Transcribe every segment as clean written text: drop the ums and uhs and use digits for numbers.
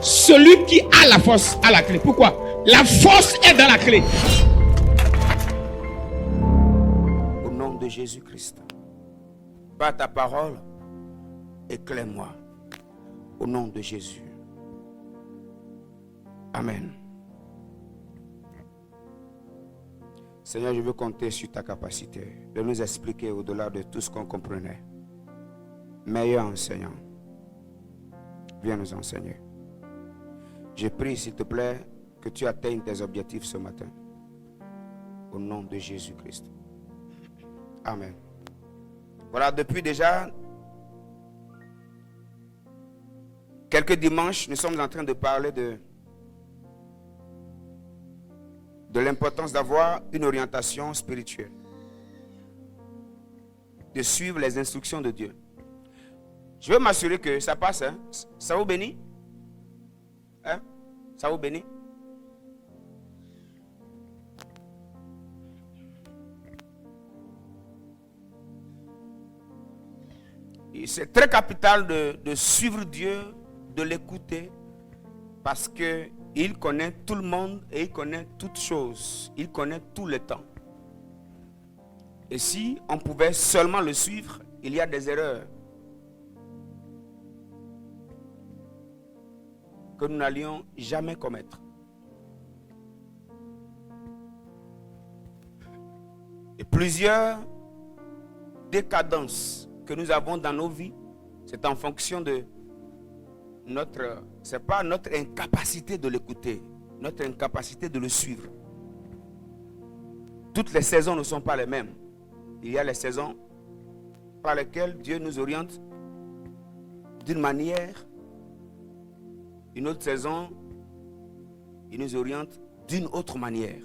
Celui qui a la force a la clé. Pourquoi? La force est dans la clé. Au nom de Jésus-Christ, par ta parole, éclaire-moi. Au nom de Jésus. Amen. Seigneur, je veux compter sur ta capacité de nous expliquer au-delà de tout ce qu'on comprenait. Meilleur enseignant, viens nous enseigner. Je prie, s'il te plaît, que tu atteignes tes objectifs ce matin. Au nom de Jésus-Christ. Amen. Voilà, depuis déjà quelques dimanches, nous sommes en train de parler de l'importance d'avoir une orientation spirituelle, de suivre les instructions de Dieu. Je veux m'assurer que ça passe. Hein? Ça vous bénit? Hein? Ça vous bénit? C'est très capital de suivre Dieu, de l'écouter, parce qu'il connaît tout le monde et il connaît toutes choses. Il connaît tout le temps. Et si on pouvait seulement le suivre, il y a des erreurs que nous n'allions jamais commettre. Et plusieurs décadences que nous avons dans nos vies, c'est en fonction de c'est pas notre incapacité de l'écouter, notre incapacité de le suivre. Toutes les saisons ne sont pas les mêmes. Il y a les saisons par lesquelles Dieu nous oriente d'une manière. Une autre saison, il nous oriente d'une autre manière.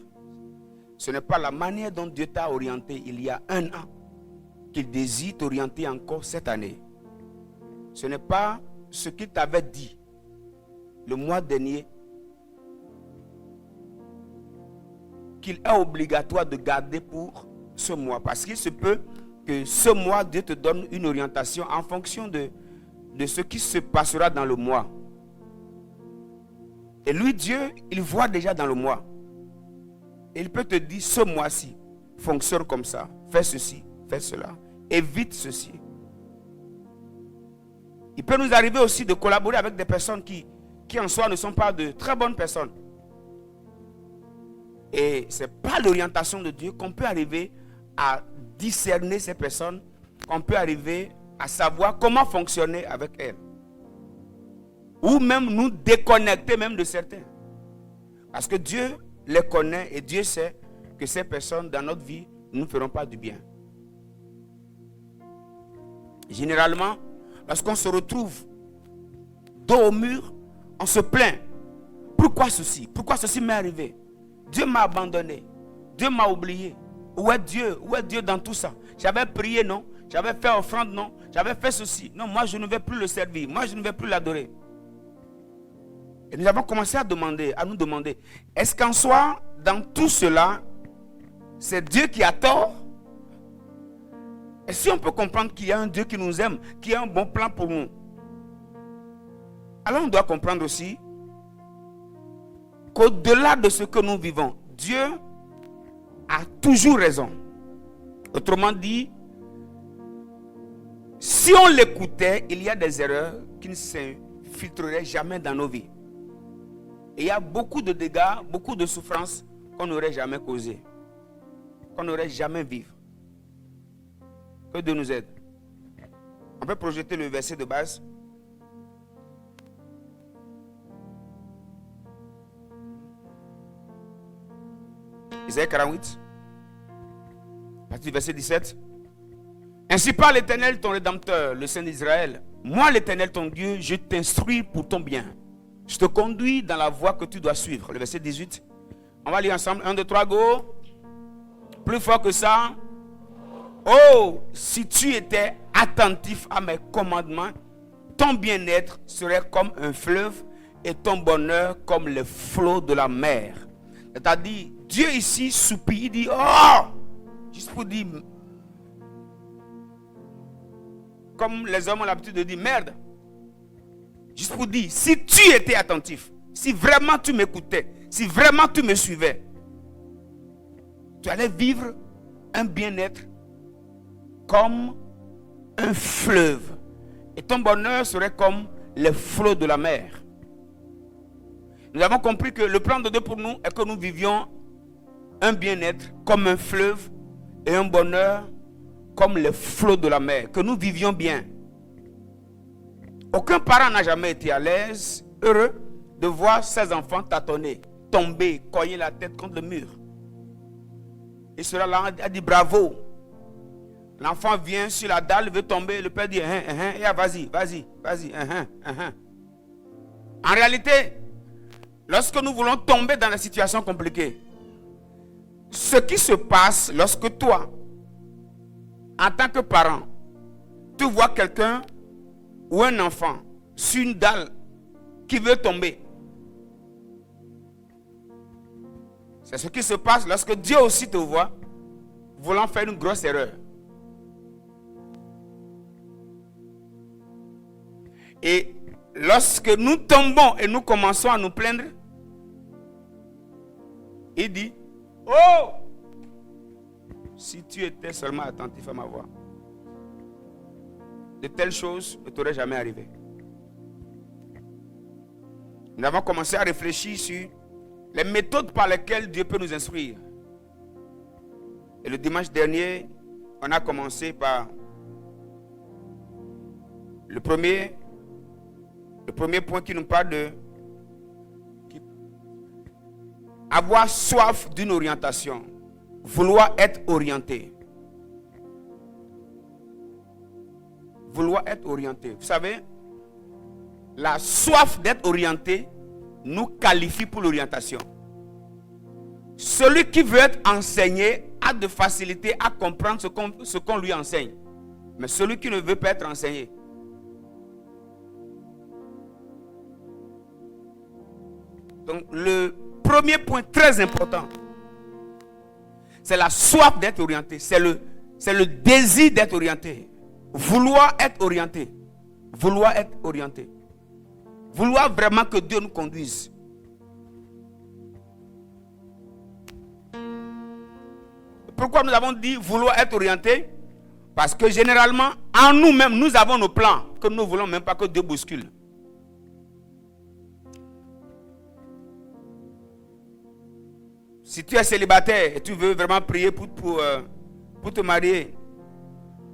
Ce n'est pas la manière dont Dieu t'a orienté il y a un an qu'il désire t'orienter encore cette année. Ce n'est pas ce qu'il t'avait dit le mois dernier qu'il est obligatoire de garder pour ce mois. Parce qu'il se peut que ce mois, Dieu te donne une orientation en fonction de ce qui se passera dans le mois. Et lui, Dieu, il voit déjà dans le mois. Et il peut te dire, ce mois-ci, fonctionne comme ça. Fais ceci, fais cela. Évite ceci. Il peut nous arriver aussi de collaborer avec des personnes qui en soi ne sont pas de très bonnes personnes. Et ce n'est pas l'orientation de Dieu qu'on peut arriver à discerner ces personnes, qu'on peut arriver à savoir comment fonctionner avec elles. Ou même nous déconnecter même de certains. Parce que Dieu les connaît et Dieu sait que ces personnes dans notre vie ne nous feront pas du bien. Généralement, lorsqu'on se retrouve dos au mur, on se plaint. Pourquoi ceci? Pourquoi ceci m'est arrivé? Dieu m'a abandonné. Dieu m'a oublié. Où est Dieu? Où est Dieu dans tout ça? J'avais prié, non? J'avais fait offrande, non? J'avais fait ceci. Non, moi je ne vais plus le servir. Moi je ne vais plus l'adorer. Et nous avons commencé à nous demander, est-ce qu'en soi, dans tout cela, c'est Dieu qui a tort? Et si on peut comprendre qu'il y a un Dieu qui nous aime, qui a un bon plan pour nous, alors on doit comprendre aussi qu'au-delà de ce que nous vivons, Dieu a toujours raison. Autrement dit, si on l'écoutait, il y a des erreurs qui ne s'infiltreraient jamais dans nos vies. Et il y a beaucoup de dégâts, beaucoup de souffrances qu'on n'aurait jamais causées, qu'on n'aurait jamais vécues. Que Dieu nous aide. On peut projeter le verset de base. Isaïe 48, partie du verset 17. Ainsi parle l'Éternel, ton Rédempteur, le Saint d'Israël. Moi, l'Éternel, ton Dieu, je t'instruis pour ton bien. Je te conduis dans la voie que tu dois suivre. Le verset 18. On va lire ensemble. 1, 2, 3, go. Plus fort que ça. Oh, si tu étais attentif à mes commandements, ton bien-être serait comme un fleuve et ton bonheur comme les flots de la mer. C'est-à-dire, Dieu ici soupire, il dit, oh, juste pour dire, comme les hommes ont l'habitude de dire, merde. Juste pour dire, si tu étais attentif, si vraiment tu m'écoutais, si vraiment tu me suivais, tu allais vivre un bien-être comme un fleuve. Et ton bonheur serait comme les flots de la mer. Nous avons compris que le plan de Dieu pour nous est que nous vivions un bien-être comme un fleuve et un bonheur comme les flots de la mer. Que nous vivions bien. Aucun parent n'a jamais été à l'aise, heureux de voir ses enfants tâtonner, tomber, cogner la tête contre le mur. Et cela là a dit bravo. L'enfant vient sur la dalle, veut tomber, le père dit et vas-y. En réalité, lorsque nous voulons tomber dans des situations compliquées, ce qui se passe lorsque toi, en tant que parent, tu vois quelqu'un ou un enfant sur une dalle qui veut tomber, c'est ce qui se passe lorsque Dieu aussi te voit voulant faire une grosse erreur. Et lorsque nous tombons et nous commençons à nous plaindre, il dit, oh, si tu étais seulement attentif à ma voix, de telles choses ne t'auraient jamais arrivé. Nous avons commencé à réfléchir sur les méthodes par lesquelles Dieu peut nous instruire. Et le dimanche dernier, on a commencé par le premier point qui nous parle de avoir soif d'une orientation, vouloir être orienté. Vouloir être orienté. Vous savez, la soif d'être orienté nous qualifie pour l'orientation. Celui qui veut être enseigné a de facilité à comprendre ce qu'on lui enseigne. Mais celui qui ne veut pas être enseigné, donc le premier point très important, c'est la soif d'être orienté. C'est le désir d'être orienté. Vouloir être orienté. Vouloir être orienté. Vouloir vraiment que Dieu nous conduise. Pourquoi nous avons dit vouloir être orienté? Parce que généralement, en nous-mêmes, nous avons nos plans que nous ne voulons même pas que Dieu bouscule. Si tu es célibataire et tu veux vraiment prier pour te marier,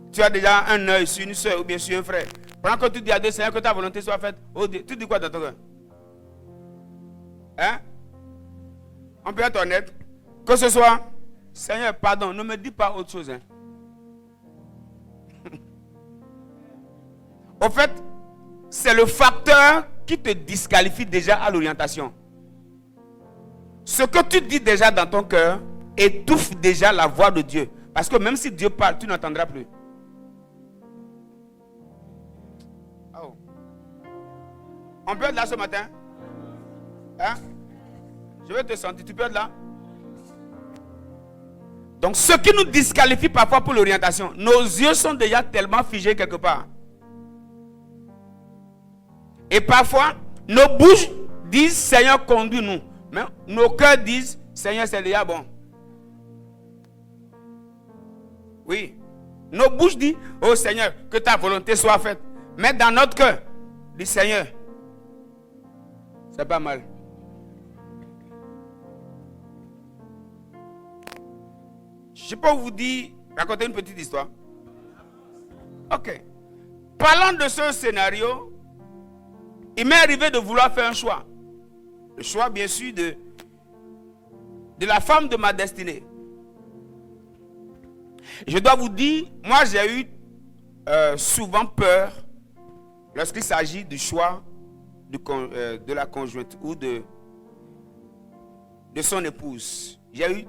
tu as déjà un œil sur une soeur ou bien sur un frère. Pendant que tu dis à Dieu, Seigneur, que ta volonté soit faite, oh Dieu, tu dis quoi dans ton cœur? Hein? On peut être honnête. Que ce soit, Seigneur, pardon, ne me dis pas autre chose. Hein? Au fait, c'est le facteur qui te disqualifie déjà à l'orientation. Ce que tu dis déjà dans ton cœur étouffe déjà la voix de Dieu. Parce que même si Dieu parle, tu n'entendras plus. Oh. On peut être là ce matin? Hein? Je vais te sentir. Tu peux être là? Donc ce qui nous disqualifie parfois pour l'orientation, nos yeux sont déjà tellement figés quelque part. Et parfois, nos bouches disent Seigneur, conduis-nous. Mais nos cœurs disent Seigneur, c'est déjà bon. Oui. Nos bouches disent oh Seigneur, que ta volonté soit faite. Mais dans notre cœur, dit Seigneur, c'est pas mal. Je peux vous dire, raconter une petite histoire. Ok. Parlant de ce scénario, il m'est arrivé de vouloir faire un choix. Le choix, bien sûr, de la femme de ma destinée. Je dois vous dire, moi j'ai eu souvent peur lorsqu'il s'agit du choix de la conjointe ou de son épouse. J'ai eu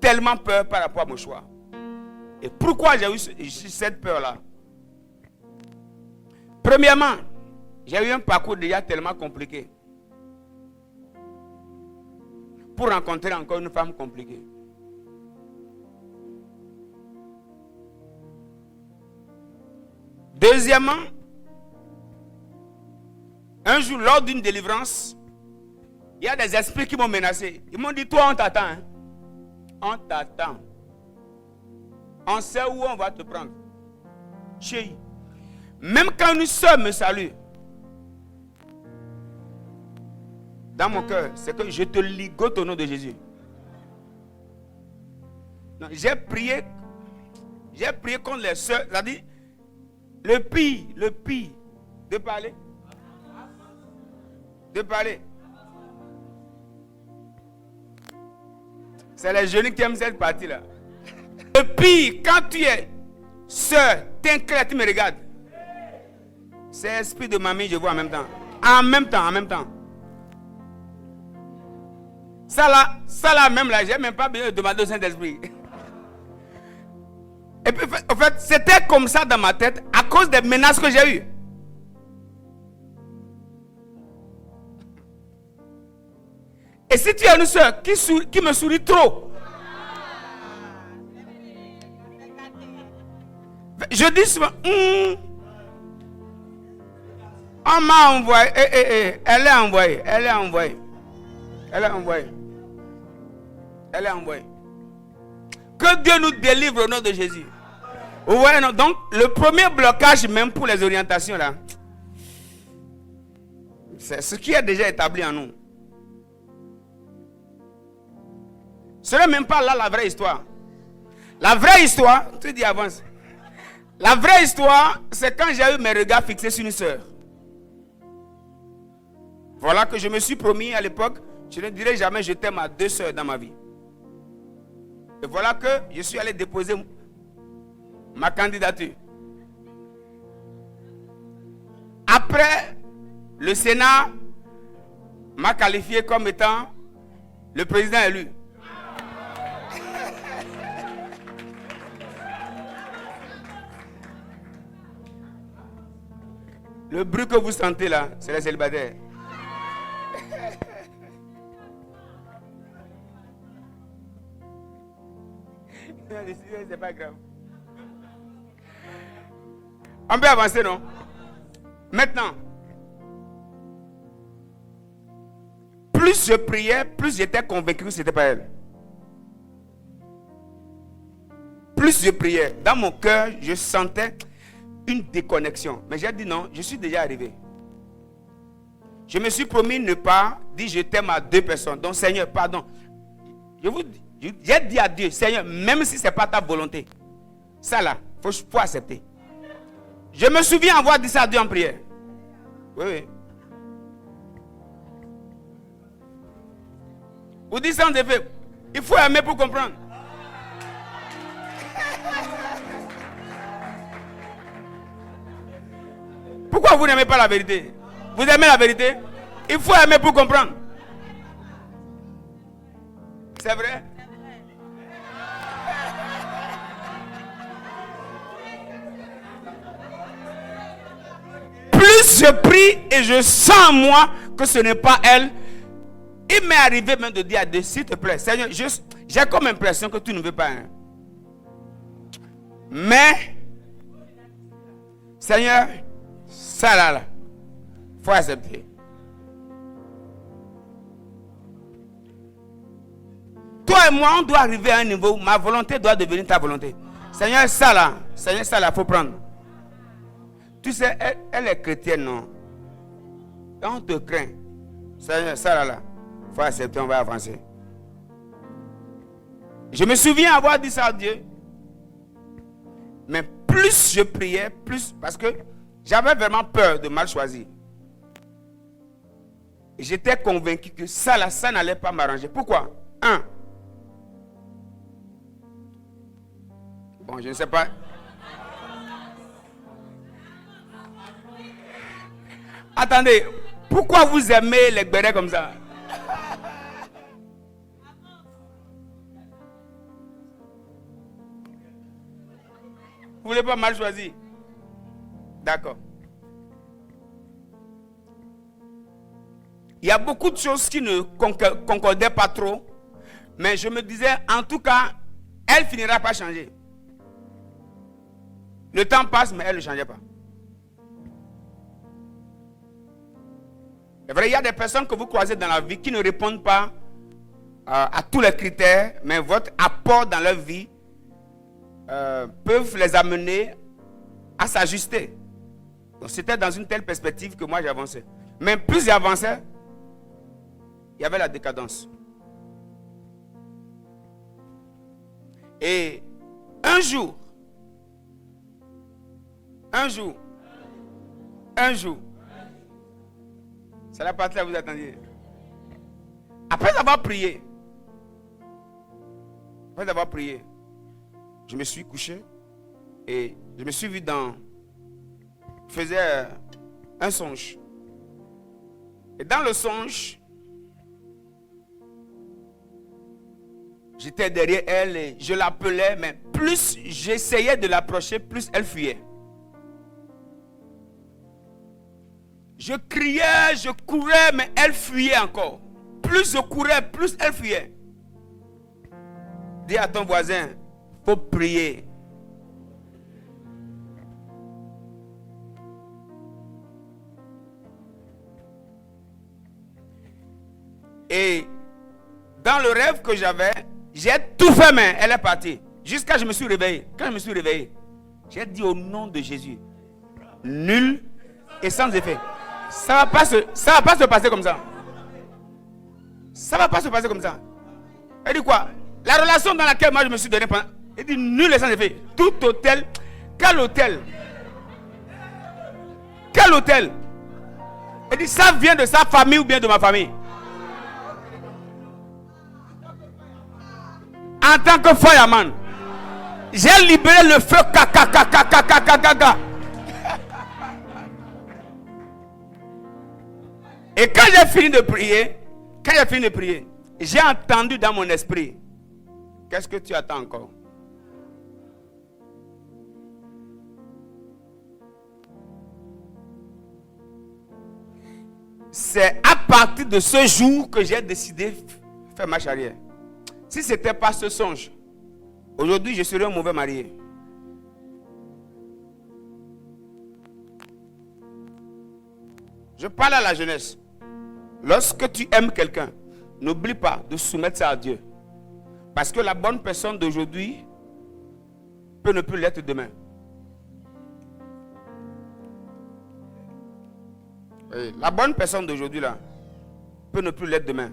tellement peur par rapport à mon choix. Et pourquoi j'ai eu cette peur-là? Premièrement, j'ai eu un parcours déjà tellement compliqué pour rencontrer encore une femme compliquée. Deuxièmement, Un jour, lors d'une délivrance, il y a des esprits qui m'ont menacé. Ils m'ont dit, toi, on t'attend. Hein? On t'attend. On sait où on va te prendre. Chérie. Même quand une soeur me salue, dans mon cœur, c'est que je te ligote au nom de Jésus. J'ai prié contre les soeurs. C'est-à-dire, le pire de parler. C'est les jeunes qui aiment cette partie-là. Le pire, quand tu es soeur, t'inquiète, tu me regardes. C'est l'esprit de mamie, je vois en même temps. En même temps. Ça là, même là, j'ai même pas besoin de demander au Saint-Esprit. Et puis, en fait, c'était comme ça dans ma tête à cause des menaces que j'ai eues. Et si tu as une soeur qui me sourit trop, je dis souvent, on m'a envoyé, elle est envoyée. Que Dieu nous délivre au nom de Jésus. Ouais, non. Donc, le premier blocage, même pour les orientations, là, c'est ce qui est déjà établi en nous. Ce n'est même pas là la vraie histoire. La vraie histoire, tu dis avance. La vraie histoire, c'est quand j'ai eu mes regards fixés sur une soeur. Voilà que je me suis promis à l'époque, je ne dirai jamais je t'aime à 2 soeurs dans ma vie. Et voilà que je suis allé déposer ma candidature. Après, le Sénat m'a qualifié comme étant le président élu. Le bruit que vous sentez là, c'est les célibataires. C'est pas grave. On peut avancer, non? Maintenant, plus je priais, plus j'étais convaincu que ce n'était pas elle. Plus je priais, dans mon cœur, je sentais une déconnexion. Mais j'ai dit non, je suis déjà arrivé. Je me suis promis ne pas dire je t'aime à 2 personnes. Donc Seigneur, pardon. J'ai dit à Dieu, Seigneur, même si ce n'est pas ta volonté, ça là, il faut accepter. Je me souviens avoir dit ça à Dieu en prière. Oui. Vous dites ça en effet, il faut aimer pour comprendre. Pourquoi vous n'aimez pas la vérité? Vous aimez la vérité? Il faut aimer pour comprendre. C'est vrai? Plus je prie et je sens en moi que ce n'est pas elle, il m'est arrivé même de dire à Dieu, s'il te plaît, Seigneur, j'ai comme impression que tu ne veux pas. Hein. Mais, Seigneur, ça là, il faut accepter. Toi et moi, on doit arriver à un niveau où ma volonté doit devenir ta volonté. Seigneur, ça là, il faut prendre. Tu sais, elle est chrétienne, non? Et on te craint. Seigneur, ça là, il faut accepter, on va avancer. Je me souviens avoir dit ça à Dieu. Mais plus je priais, plus, parce que j'avais vraiment peur de mal choisir. Et j'étais convaincu que ça là, ça n'allait pas m'arranger. Pourquoi? Bon, je ne sais pas. Attendez, pourquoi vous aimez les bérets comme ça? Vous ne voulez pas mal choisir? D'accord. Il y a beaucoup de choses qui ne concordaient pas trop. Mais je me disais, en tout cas, elle finira par changer. Le temps passe, mais elle ne changeait pas. C'est vrai, il y a des personnes que vous croisez dans la vie qui ne répondent pas à tous les critères, mais votre apport dans leur vie peuvent les amener à s'ajuster. Donc c'était dans une telle perspective que moi j'avançais. Mais plus j'avançais, il y avait la décadence. Et un jour, c'est la partie là que vous attendiez. Après avoir prié, je me suis couché et je me suis vu je faisais un songe. Et dans le songe, j'étais derrière elle et je l'appelais, mais plus j'essayais de l'approcher, plus elle fuyait. Je criais, je courais, mais elle fuyait encore. Plus je courais, plus elle fuyait. Dis à ton voisin, il faut prier. Et dans le rêve que j'avais, j'ai tout fait, mais elle est partie. Jusqu'à ce que je me suis réveillé. Quand je me suis réveillé, j'ai dit au nom de Jésus, nul et sans effet. Ça va pas se passer comme ça. Ça va pas se passer comme ça. Elle dit quoi? La relation dans laquelle moi je me suis donné, elle dit nul et sans effet. Tout hôtel, quel hôtel? Quel hôtel? Elle dit ça vient de sa famille ou bien de ma famille? En tant que fireman, j'ai libéré le feu. Et quand j'ai fini de prier, j'ai entendu dans mon esprit, qu'est-ce que tu attends encore? C'est à partir de ce jour que j'ai décidé de faire marche arrière. Si ce n'était pas ce songe, aujourd'hui je serais un mauvais marié. Je parle à la jeunesse. Lorsque tu aimes quelqu'un, n'oublie pas de soumettre ça à Dieu. Parce que la bonne personne d'aujourd'hui peut ne plus l'être demain. Oui, la bonne personne d'aujourd'hui là peut ne plus l'être demain.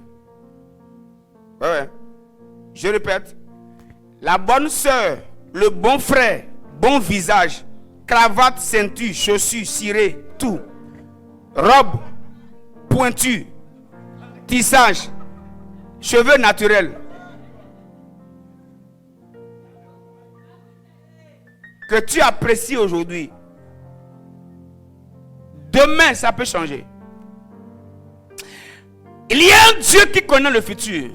Ouais. Je répète, la bonne sœur, le bon frère, bon visage, cravate, ceinture, chaussures, ciré, tout, robe, pointue, tissage, cheveux naturels. Que tu apprécies aujourd'hui, demain ça peut changer. Il y a un Dieu qui connaît le futur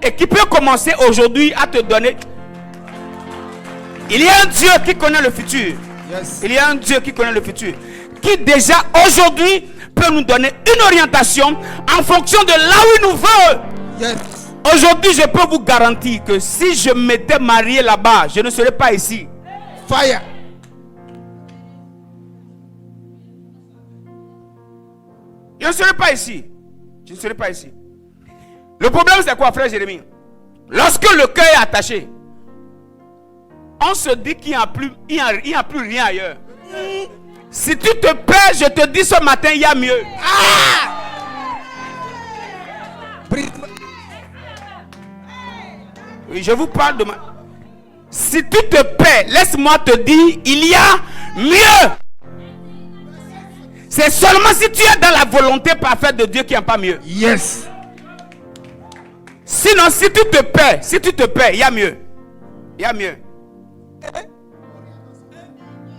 et qui peut commencer aujourd'hui à te donner. Il y a un Dieu qui connaît le futur. Yes. Il y a un Dieu qui connaît le futur, qui déjà aujourd'hui peut nous donner une orientation en fonction de là où il nous veut. Yes. Aujourd'hui, je peux vous garantir que si je m'étais marié là-bas, je ne serais pas ici. Fire. Je ne serais pas ici. Je ne serais pas ici. Le problème, c'est quoi, frère Jérémie? Lorsque le cœur est attaché, on se dit qu'il n'y a plus rien ailleurs. Si tu te perds, je te dis ce matin, il y a mieux. Oui, je vous parle de Si tu te perds, laisse-moi te dire, il y a mieux. C'est seulement si tu es dans la volonté parfaite de Dieu qu'il n'y a pas mieux. Yes. Sinon, si tu te perds, il y a mieux. Il y a mieux.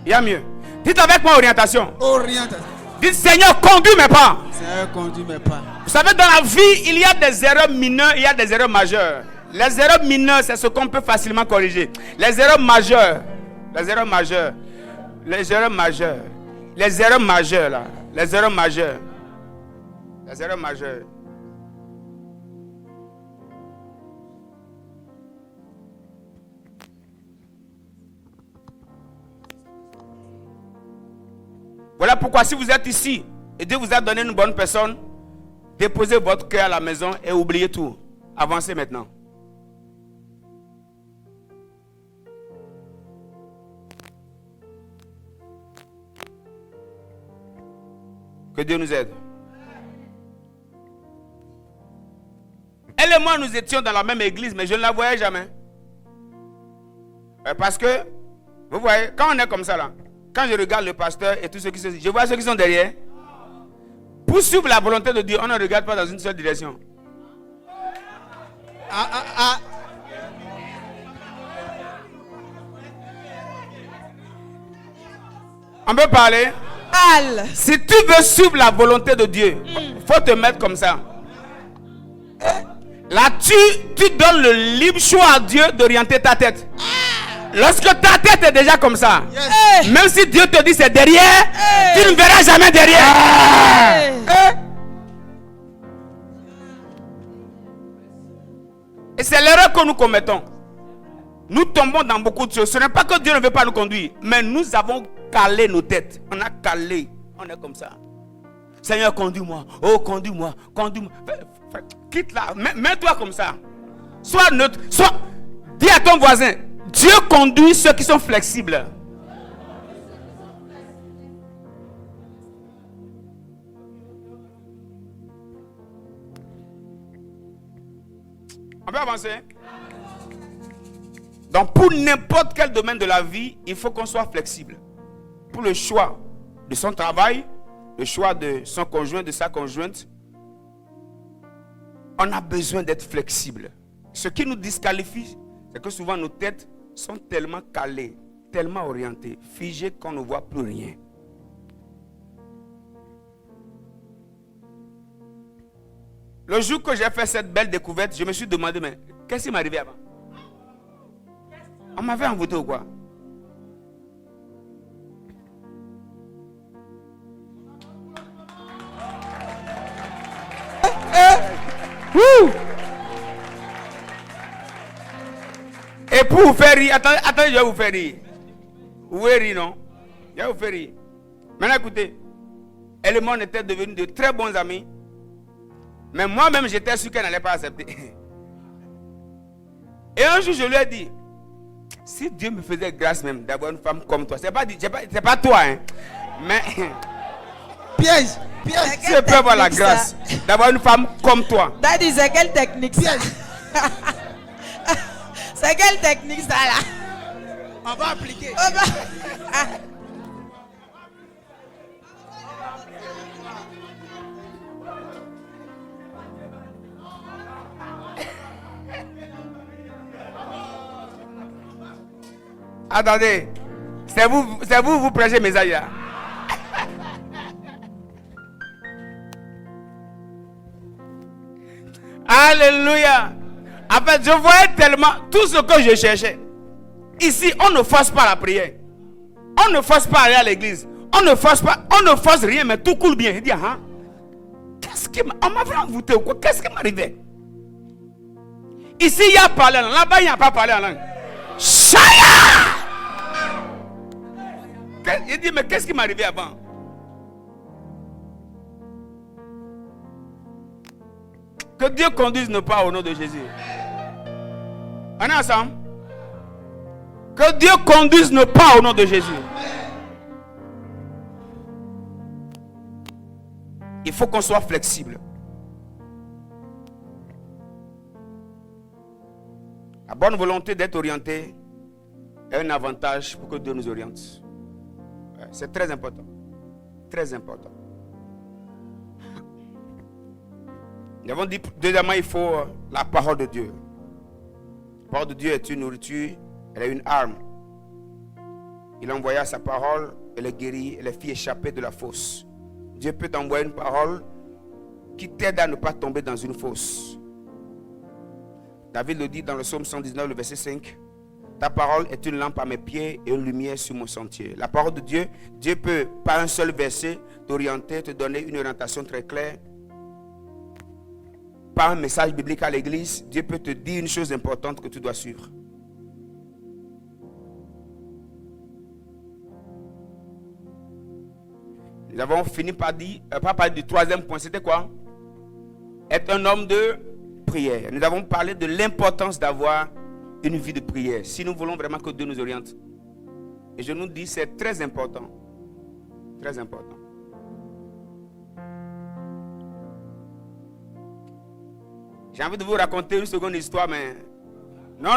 Il y a mieux. Dites avec moi orientation. Orientation. Dites Seigneur, conduis mes pas. Seigneur, conduis mes pas. Vous savez, dans la vie, il y a des erreurs mineures, il y a des erreurs majeures. Les erreurs mineures, c'est ce qu'on peut facilement corriger. Les erreurs majeures, là. Les erreurs majeures. Voilà pourquoi si vous êtes ici et Dieu vous a donné une bonne personne, Déposez votre cœur à la maison et oubliez tout. Avancez maintenant. Que Dieu nous aide. Elle et moi, nous étions dans la même église, mais je ne la voyais jamais. Parce que, vous voyez, quand on est comme ça là, quand je regarde le pasteur et tous ceux qui sont, je vois ceux qui sont derrière. Pour suivre la volonté de Dieu, on ne regarde pas dans une seule direction. On peut parler? Si tu veux suivre la volonté de Dieu, il faut te mettre comme ça. Là, tu donnes le libre choix à Dieu d'orienter ta tête. Lorsque ta tête est déjà comme ça, même si Dieu te dit c'est derrière, tu ne verras jamais derrière. Et c'est l'erreur que nous commettons. Nous tombons dans beaucoup de choses. Ce n'est pas que Dieu ne veut pas nous conduire, mais nous avons calé nos têtes. On a calé. On est comme ça. Seigneur, conduis-moi. Oh, conduis-moi. Conduis-moi. Quitte là. Mets-toi comme ça. Sois neutre. Dis à ton voisin, Dieu conduit ceux qui sont flexibles. On peut avancer? Donc pour n'importe quel domaine de la vie, il faut qu'on soit flexible. Pour le choix de son travail, le choix de son conjoint, de sa conjointe, on a besoin d'être flexible. Ce qui nous disqualifie, c'est que souvent nos têtes sont tellement calées, tellement orientées, figées qu'on ne voit plus rien. Le jour que j'ai fait cette belle découverte, je me suis demandé, mais qu'est-ce qui m'est arrivé avant? On m'avait envoûté ou quoi? Et pour vous faire rire, attendez, je vais vous faire rire. Vous voulez rire, non? Je vais vous faire rire. Maintenant, écoutez, elle et moi, on était devenus de très bons amis. Mais moi-même, j'étais sûr qu'elle n'allait pas accepter. Et un jour, je lui ai dit, si Dieu me faisait grâce même d'avoir une femme comme toi, c'est pas toi, hein. Mais Piège. si je peux avoir la grâce d'avoir une femme comme toi. Daddy, c'est quelle technique ça? C'est quelle technique ça là? On va appliquer. Attendez, c'est vous prêchez mes aïeux. Alléluia. En fait, je voyais tellement tout ce que je cherchais. Ici, on ne force pas la prière. On ne force pas à aller à l'église. On ne force rien, mais tout coule bien. Il dit, ah, on m'avait envoûté ou quoi? Qu'est-ce qui m'arrivait? Ici, il y a parlé en langue. Là-bas, il n'y a pas parlé en langue. Chaya! Il dit, mais qu'est-ce qui m'est arrivé avant? Que Dieu conduise nos pas au nom de Jésus. On est ensemble? Que Dieu conduise nos pas au nom de Jésus. Il faut qu'on soit flexible. La bonne volonté d'être orienté est un avantage pour que Dieu nous oriente. C'est très important. Très important. Nous avons dit, deuxièmement, il faut la parole de Dieu. La parole de Dieu est une nourriture, elle est une arme. Il envoya sa parole, elle les guérit, elle les fit échapper de la fosse. Dieu peut t'envoyer une parole qui t'aide à ne pas tomber dans une fosse. David le dit dans le psaume 119, le verset 5. Ta parole est une lampe à mes pieds et une lumière sur mon sentier. La parole de Dieu, Dieu peut, par un seul verset, t'orienter, te donner une orientation très claire. Par un message biblique à l'église, Dieu peut te dire une chose importante que tu dois suivre. Nous avons fini par parler du troisième point. C'était quoi? est un homme de prière. Nous avons parlé de l'importance d'avoir une vie de prière. Si nous voulons vraiment que Dieu nous oriente. Et je nous dis, c'est très important. Très important. J'ai envie de vous raconter une seconde histoire, mais... Non.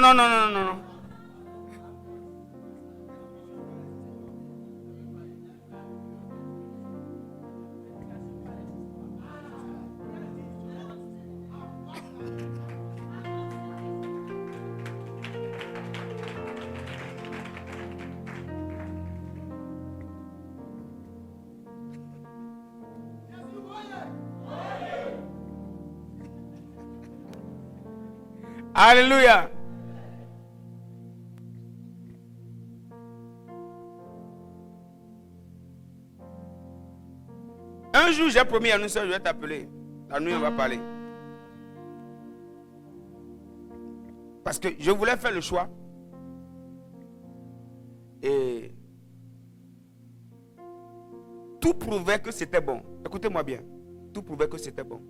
Alléluia. Un jour, j'ai promis à une soeur, je vais t'appeler. La nuit, on va parler. Parce que je voulais faire le choix. Et tout prouvait que c'était bon. Écoutez-moi bien. Tout prouvait que c'était bon.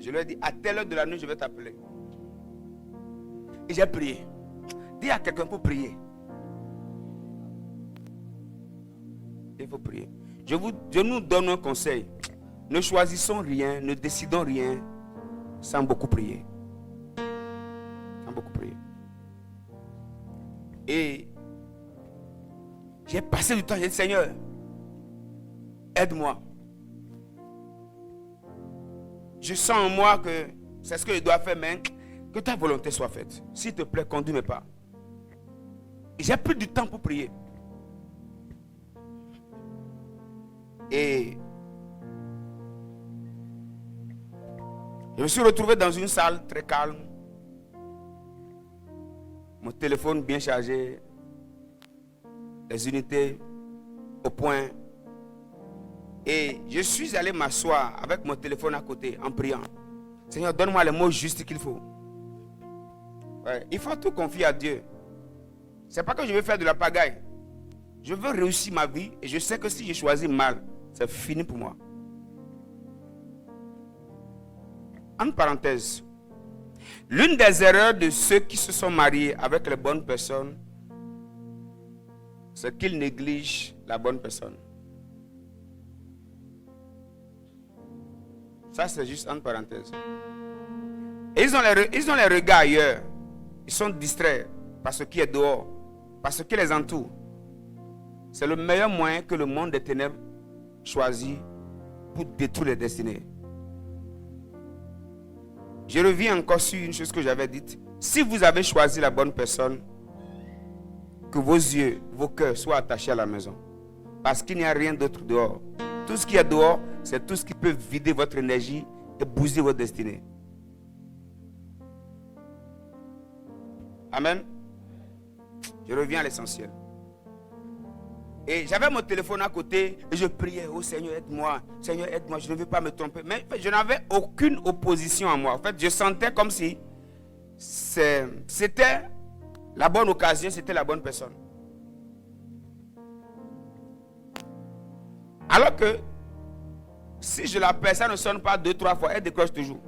Je lui ai dit, à telle heure de la nuit, je vais t'appeler. Et j'ai prié. Dis à quelqu'un pour prier. Il faut prier. Je nous donne un conseil. Ne choisissons rien, ne décidons rien sans beaucoup prier. Sans beaucoup prier. Et j'ai passé du temps, j'ai dit, Seigneur, aide-moi. Je sens en moi que c'est ce que je dois faire, mais que ta volonté soit faite. S'il te plaît, conduis mes pas. Et j'ai pris du temps pour prier. Et je me suis retrouvé dans une salle très calme. Mon téléphone bien chargé. Les unités au point. Et je suis allé m'asseoir avec mon téléphone à côté en priant. Seigneur, donne-moi les mots justes qu'il faut. Ouais, il faut tout confier à Dieu. C'est pas que je veux faire de la pagaille. Je veux réussir ma vie et je sais que si je choisis mal, c'est fini pour moi. En parenthèse, l'une des erreurs de ceux qui se sont mariés avec les bonnes personnes, c'est qu'ils négligent la bonne personne. Ça, c'est juste entre parenthèses. Et ils ont les regards ailleurs. Ils sont distraits par ce qui est dehors, par ce qui les entoure. C'est le meilleur moyen que le monde des ténèbres choisit pour détruire les destinées. Je reviens encore sur une chose que j'avais dite. Si vous avez choisi la bonne personne, que vos yeux, vos cœurs soient attachés à la maison. Parce qu'il n'y a rien d'autre dehors. Tout ce qui est dehors, c'est tout ce qui peut vider votre énergie et bouger votre destinée. Amen. Je reviens à l'essentiel. Et j'avais mon téléphone à côté et je priais, oh Seigneur, aide-moi, je ne veux pas me tromper. Mais je n'avais aucune opposition à moi. En fait, je sentais comme si c'était la bonne occasion, c'était la bonne personne. Alors que si je l'appelle, ça ne sonne pas 2-3 fois, elle décroche toujours.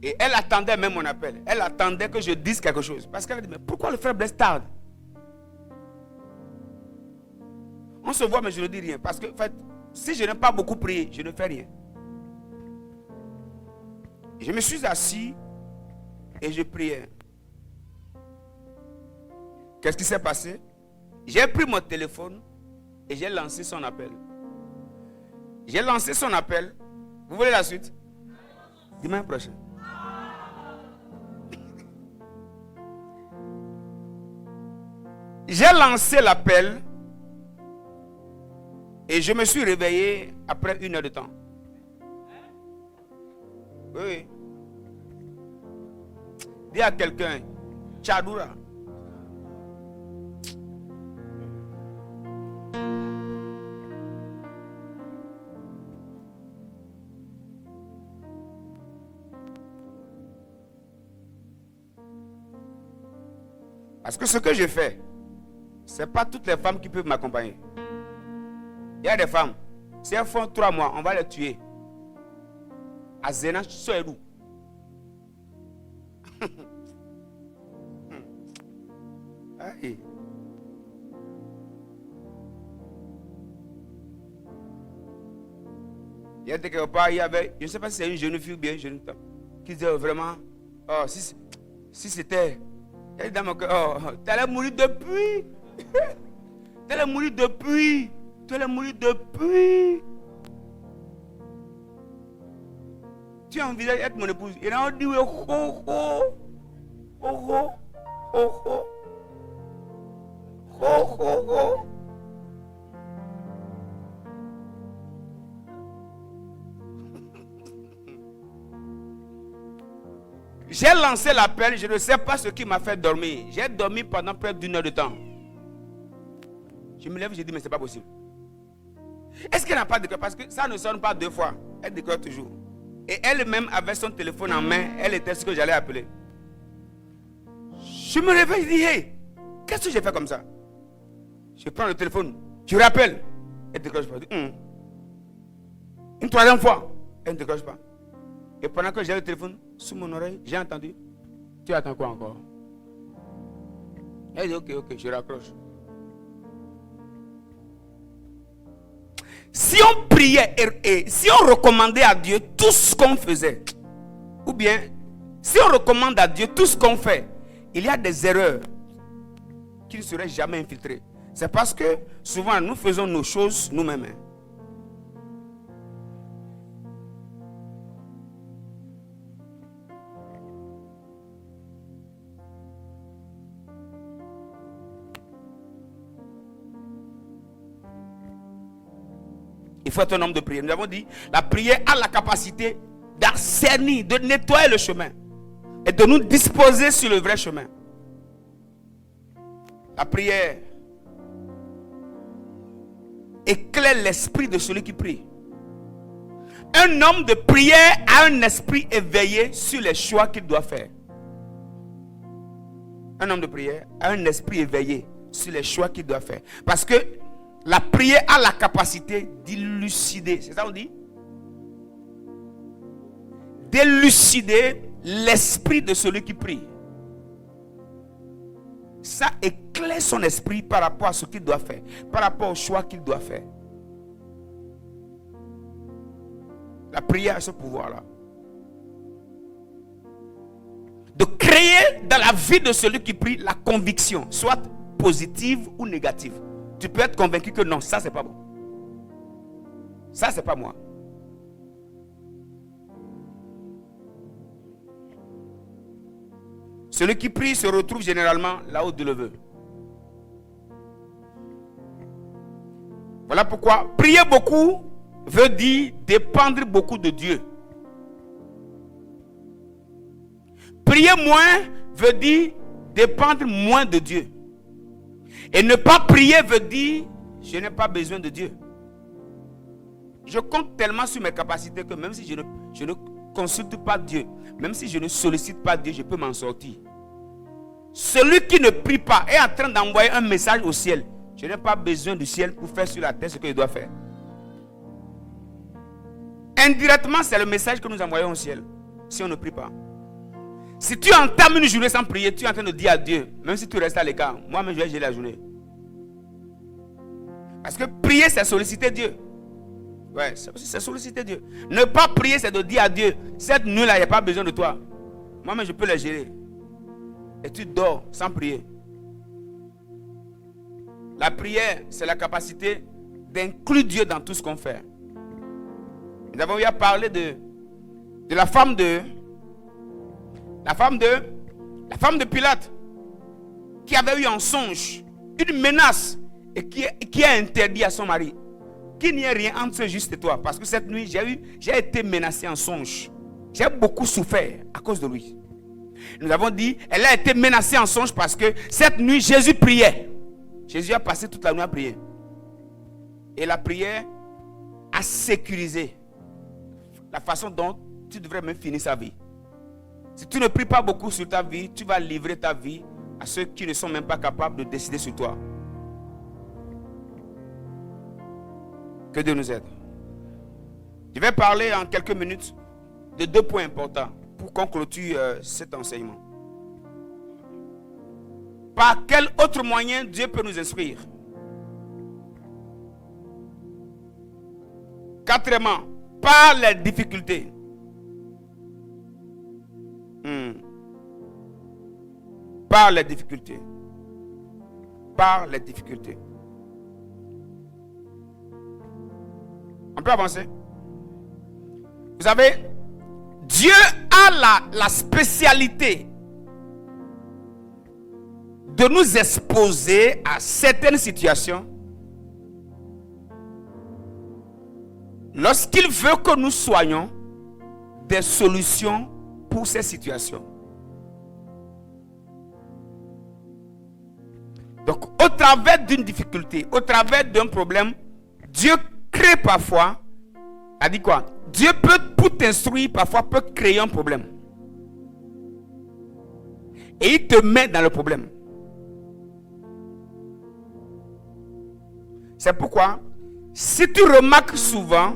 Et elle attendait même mon appel. Elle attendait que je dise quelque chose. Parce qu'elle a dit, mais pourquoi le frère Blaise tarde? On se voit, mais je ne dis rien. Parce que, en fait, si je n'ai pas beaucoup prié, je ne fais rien. Je me suis assis et je priais. Qu'est-ce qui s'est passé? J'ai pris mon téléphone et j'ai lancé son appel. J'ai lancé son appel. Vous voulez la suite? Dimanche prochain. J'ai lancé l'appel et je me suis réveillé après 1 heure de temps. Oui. Dis à quelqu'un, Tchadoura. Parce que ce que je fais, ce n'est pas toutes les femmes qui peuvent m'accompagner. Il y a des femmes, si elles font 3 mois, on va les tuer. À Zéna, Soerou. Aïe. Il y a quelque part, il y avait, je ne sais pas si c'est une jeune fille ou bien une jeune femme, qui disait vraiment, oh, si c'était, elle dit dans mon cœur, oh, tu allais mourir depuis. Tu allais mourir depuis. Tu allais mourir depuis. Tu as envie d'être mon épouse. Et là, on dit, oh, oh, oh, oh, oh, oh, oh, oh, oh. J'ai lancé l'appel, je ne sais pas ce qui m'a fait dormir. J'ai dormi pendant près d'1 heure de temps. Je me lève, je dis, mais c'est pas possible. Est-ce qu'elle n'a pas de cœur? Parce que ça ne sonne pas 2 fois. Elle déclare toujours. Et elle-même avait son téléphone en main. Elle était ce que j'allais appeler. Je me réveille, je dis, hey, qu'est-ce que j'ai fait comme ça? Je prends le téléphone, je rappelle. Elle ne décroche pas. Une 3e fois, elle ne décroche pas. Et pendant que j'ai le téléphone sous mon oreille, j'ai entendu. Tu attends quoi encore? Elle dit, ok, je raccroche. Si on priait et si on recommandait à Dieu tout ce qu'on faisait, ou bien si on recommande à Dieu tout ce qu'on fait, il y a des erreurs qui ne seraient jamais infiltrées. C'est parce que souvent nous faisons nos choses nous-mêmes. Il faut être un homme de prière. Nous avons dit, la prière a la capacité d'assainir, de nettoyer le chemin et de nous disposer sur le vrai chemin. La prière éclaire l'esprit de celui qui prie. Un homme de prière a un esprit éveillé sur les choix qu'il doit faire. Un homme de prière a un esprit éveillé sur les choix qu'il doit faire. Parce que la prière a la capacité d'élucider. C'est ça qu'on dit? D'élucider l'esprit de celui qui prie. Ça éclaire son esprit par rapport à ce qu'il doit faire, par rapport au choix qu'il doit faire. La prière a ce pouvoir-là. De créer dans la vie de celui qui prie la conviction, soit positive ou négative. Tu peux être convaincu que non, ça c'est pas bon. Ça c'est pas moi. Celui qui prie se retrouve généralement là où Dieu le veut. Voilà pourquoi prier beaucoup veut dire dépendre beaucoup de Dieu. Prier moins veut dire dépendre moins de Dieu. Et ne pas prier veut dire je n'ai pas besoin de Dieu. Je compte tellement sur mes capacités que même si je ne consulte pas Dieu, même si je ne sollicite pas Dieu, je peux m'en sortir. Celui qui ne prie pas est en train d'envoyer un message au ciel. Je n'ai pas besoin du ciel pour faire sur la terre ce que je dois faire. Indirectement, c'est le message que nous envoyons au ciel si on ne prie pas. Si tu entames une journée sans prier, tu es en train de dire à Dieu, même si tu restes à l'écart, moi-même je vais gérer la journée. Parce que prier, c'est solliciter Dieu. Ouais, c'est solliciter Dieu. Ne pas prier, c'est de dire à Dieu, cette nuit-là, il n'y a pas besoin de toi. Moi-même, je peux la gérer. Et tu dors sans prier. La prière, c'est la capacité d'inclure Dieu dans tout ce qu'on fait. Nous avons eu à parler de la femme de Pilate, qui avait eu en songe une menace et qui a interdit à son mari qu'il n'y ait rien entre ce juste et toi. Parce que cette nuit, j'ai été menacé en songe. J'ai beaucoup souffert à cause de lui. Nous avons dit, elle a été menacée en songe parce que cette nuit, Jésus priait. Jésus a passé toute la nuit à prier. Et la prière a sécurisé la façon dont tu devrais même finir sa vie. Si tu ne pries pas beaucoup sur ta vie, tu vas livrer ta vie à ceux qui ne sont même pas capables de décider sur toi. Que Dieu nous aide. Je vais parler en quelques minutes de 2 points importants pour qu'on clôture cet enseignement. Par quel autre moyen Dieu peut nous instruire? Quatrièmement, par les difficultés. Par les difficultés. Par les difficultés. On peut avancer? Vous savez, Dieu a la spécialité de nous exposer à certaines situations lorsqu'il veut que nous soyons des solutions pour ces situations. Donc, au travers d'une difficulté, au travers d'un problème, Dieu crée parfois, a dit quoi? Dieu peut, pour t'instruire, parfois peut créer un problème. Et il te met dans le problème. C'est pourquoi, si tu remarques souvent,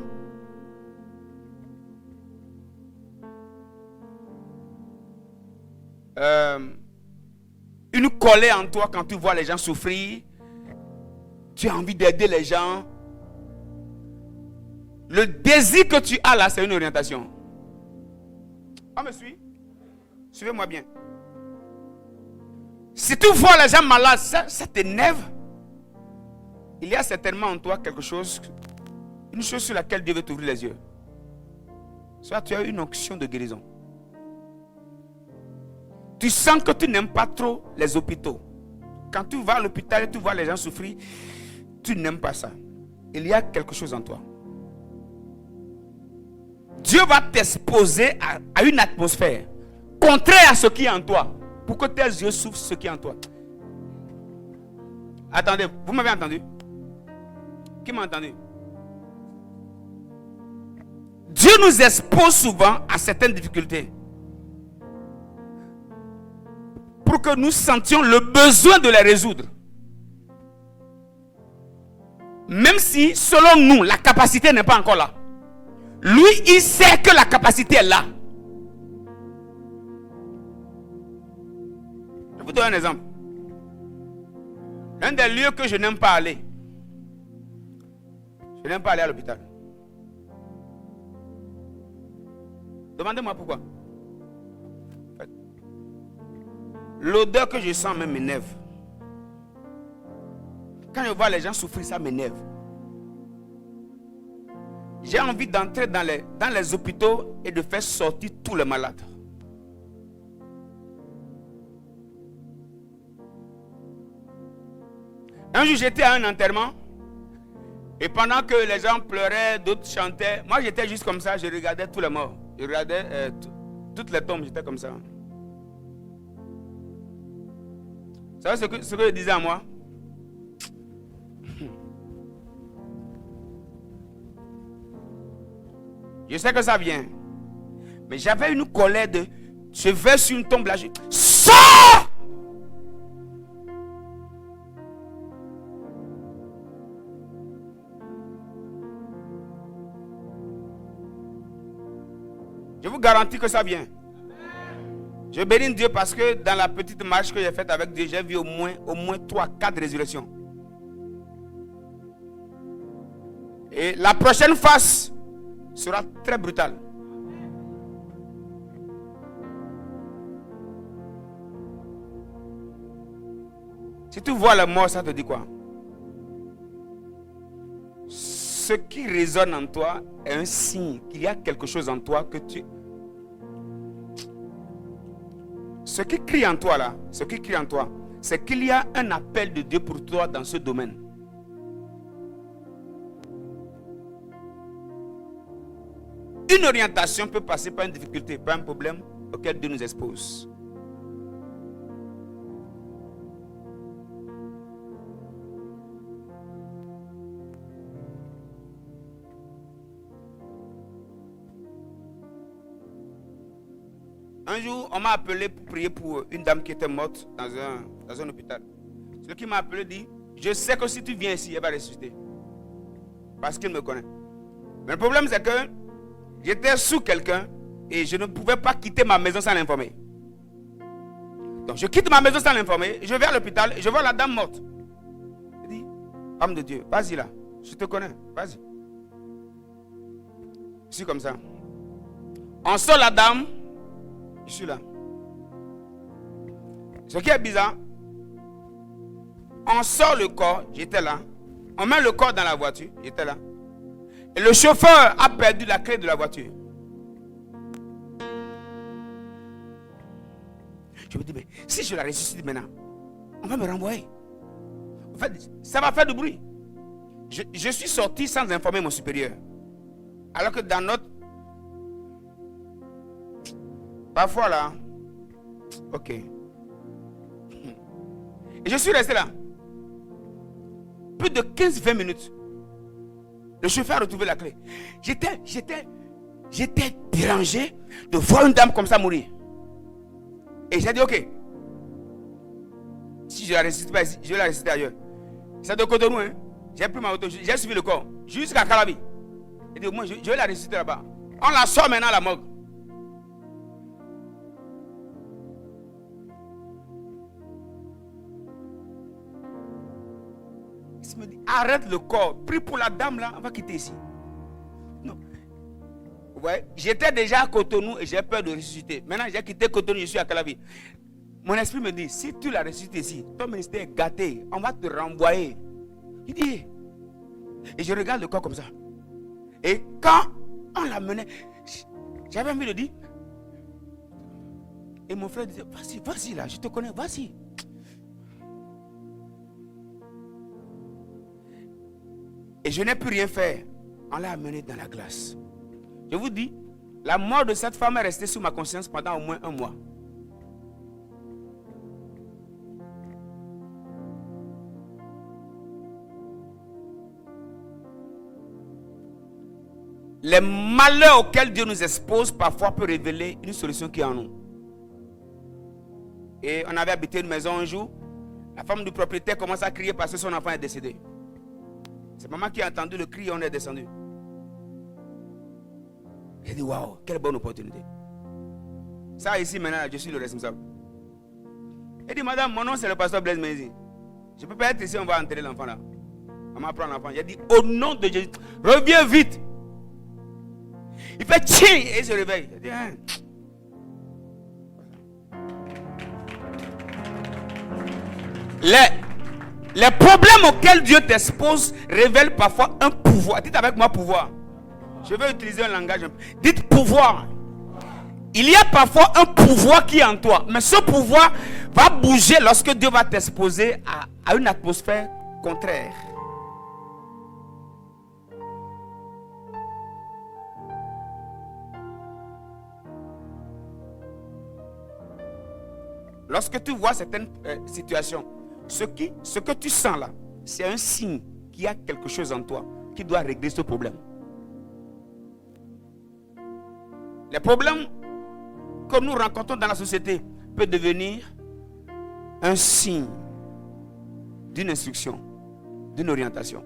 une colère en toi quand tu vois les gens souffrir, tu as envie d'aider les gens. Le désir que tu as là, c'est une orientation. On me suit? Suivez-moi bien. Si tu vois les gens malades, ça t'énerve. Il y a certainement en toi quelque chose, une chose sur laquelle Dieu veut t'ouvrir les yeux. Soit tu as une onction de guérison. Tu sens que tu n'aimes pas trop les hôpitaux. Quand tu vas à l'hôpital et tu vois les gens souffrir, tu n'aimes pas ça. Il y a quelque chose en toi. Dieu va t'exposer à une atmosphère contraire à ce qui est en toi, pour que tes yeux souffrent ce qui est en toi. Attendez, vous m'avez entendu? Qui m'a entendu? Dieu nous expose souvent à certaines difficultés pour que nous sentions le besoin de les résoudre. Même si, selon nous, la capacité n'est pas encore là. Lui, il sait que la capacité est là. Je vous donne un exemple. Un des lieux que je n'aime pas aller. Je n'aime pas aller à l'hôpital. Demandez-moi pourquoi. L'odeur que je sens même m'énerve. Quand je vois les gens souffrir, ça m'énerve. J'ai envie d'entrer dans les hôpitaux et de faire sortir tous les malades. Un jour, j'étais à un enterrement. Et pendant que les gens pleuraient, d'autres chantaient, moi j'étais juste comme ça, je regardais tous les morts. Je regardais toutes les tombes, j'étais comme ça. Vous savez ce que je disais à moi? Je sais que ça vient. Mais j'avais une colère de... Je vais sur une tombe là, je... Sors! Je vous garantis que ça vient. Je bénis Dieu parce que dans la petite marche que j'ai faite avec Dieu, j'ai vu au moins 3-4 résurrections. Et la prochaine phase sera très brutale. Si tu vois la mort, ça te dit quoi? Ce qui résonne en toi est un signe qu'il y a quelque chose en toi que tu... Ce qui crie en toi là, c'est qu'il y a un appel de Dieu pour toi dans ce domaine. Une orientation peut passer par une difficulté, par un problème auquel Dieu nous expose. Un jour, on m'a appelé pour prier pour une dame qui était morte dans un hôpital. Celui qui m'a appelé dit, je sais que si tu viens ici, elle va ressusciter. Parce qu'il me connaît. Mais le problème, c'est que j'étais sous quelqu'un et je ne pouvais pas quitter ma maison sans l'informer. Donc, je quitte ma maison sans l'informer. Je vais à l'hôpital et je vois la dame morte. Je dis, femme de Dieu, vas-y là. Je te connais, vas-y. Je suis comme ça. On sort la dame. Je suis là. Ce qui est bizarre, on sort le corps, j'étais là. On met le corps dans la voiture, j'étais là. Et le chauffeur a perdu la clé de la voiture. Je me dis, mais si je la ressuscite maintenant, on va me renvoyer. En fait, ça va faire du bruit. Je suis sorti sans informer mon supérieur. Alors que dans notre... Parfois là... Ok. Et je suis resté là. Plus de 15-20 minutes. Le chauffeur a retrouvé la clé. J'étais dérangé de voir une dame comme ça mourir. Et j'ai dit, ok. Si je la ressuscite pas ici, je vais la ressusciter ailleurs. C'est de Cotonou, hein. J'ai pris ma moto, j'ai suivi le corps. Jusqu'à Calabi. J'ai dit, moi, je vais la ressusciter là-bas. On la sort maintenant à la morgue. Il me dit, arrête le corps. Prie pour la dame là, on va quitter ici. Non. Ouais, j'étais déjà à Cotonou et j'ai peur de ressusciter. Maintenant, j'ai quitté Cotonou, je suis à Calabi. Mon esprit me dit, si tu la ressuscites ici, ton ministère est gâté. On va te renvoyer. Il dit, et je regarde le corps comme ça. Et quand on l'a mené, j'avais envie de dire. Et mon frère disait, vas-y là, je te connais, vas-y. Et je n'ai pu rien faire. On l'a amené dans la glace. Je vous dis, la mort de cette femme est restée sur ma conscience pendant au moins un mois. Les malheurs auxquels Dieu nous expose parfois peut révéler une solution qui est en nous. Et on avait habité une maison un jour. La femme du propriétaire commence à crier parce que son enfant est décédé. C'est maman qui a entendu le cri et on est descendu. J'ai dit, waouh, quelle bonne opportunité. Ça ici maintenant, je suis le responsable. Elle dit, madame, mon nom c'est le pasteur Blaise Mézi. Je ne peux pas être ici, on va enterrer l'enfant là. Maman prend l'enfant. J'ai dit, au nom de Jésus, reviens vite. Il fait tiens et il se réveille. J'ai dit, hein. Les problèmes auxquels Dieu t'expose révèlent parfois un pouvoir. Dites avec moi pouvoir. Je vais utiliser un langage. Dites pouvoir. Il y a parfois un pouvoir qui est en toi. Mais ce pouvoir va bouger lorsque Dieu va t'exposer à une atmosphère contraire. Lorsque tu vois certaines situations, ce que tu sens là, c'est un signe qu'il y a quelque chose en toi qui doit régler ce problème. Les problèmes que nous rencontrons dans la société peuvent devenir un signe d'une instruction, d'une orientation.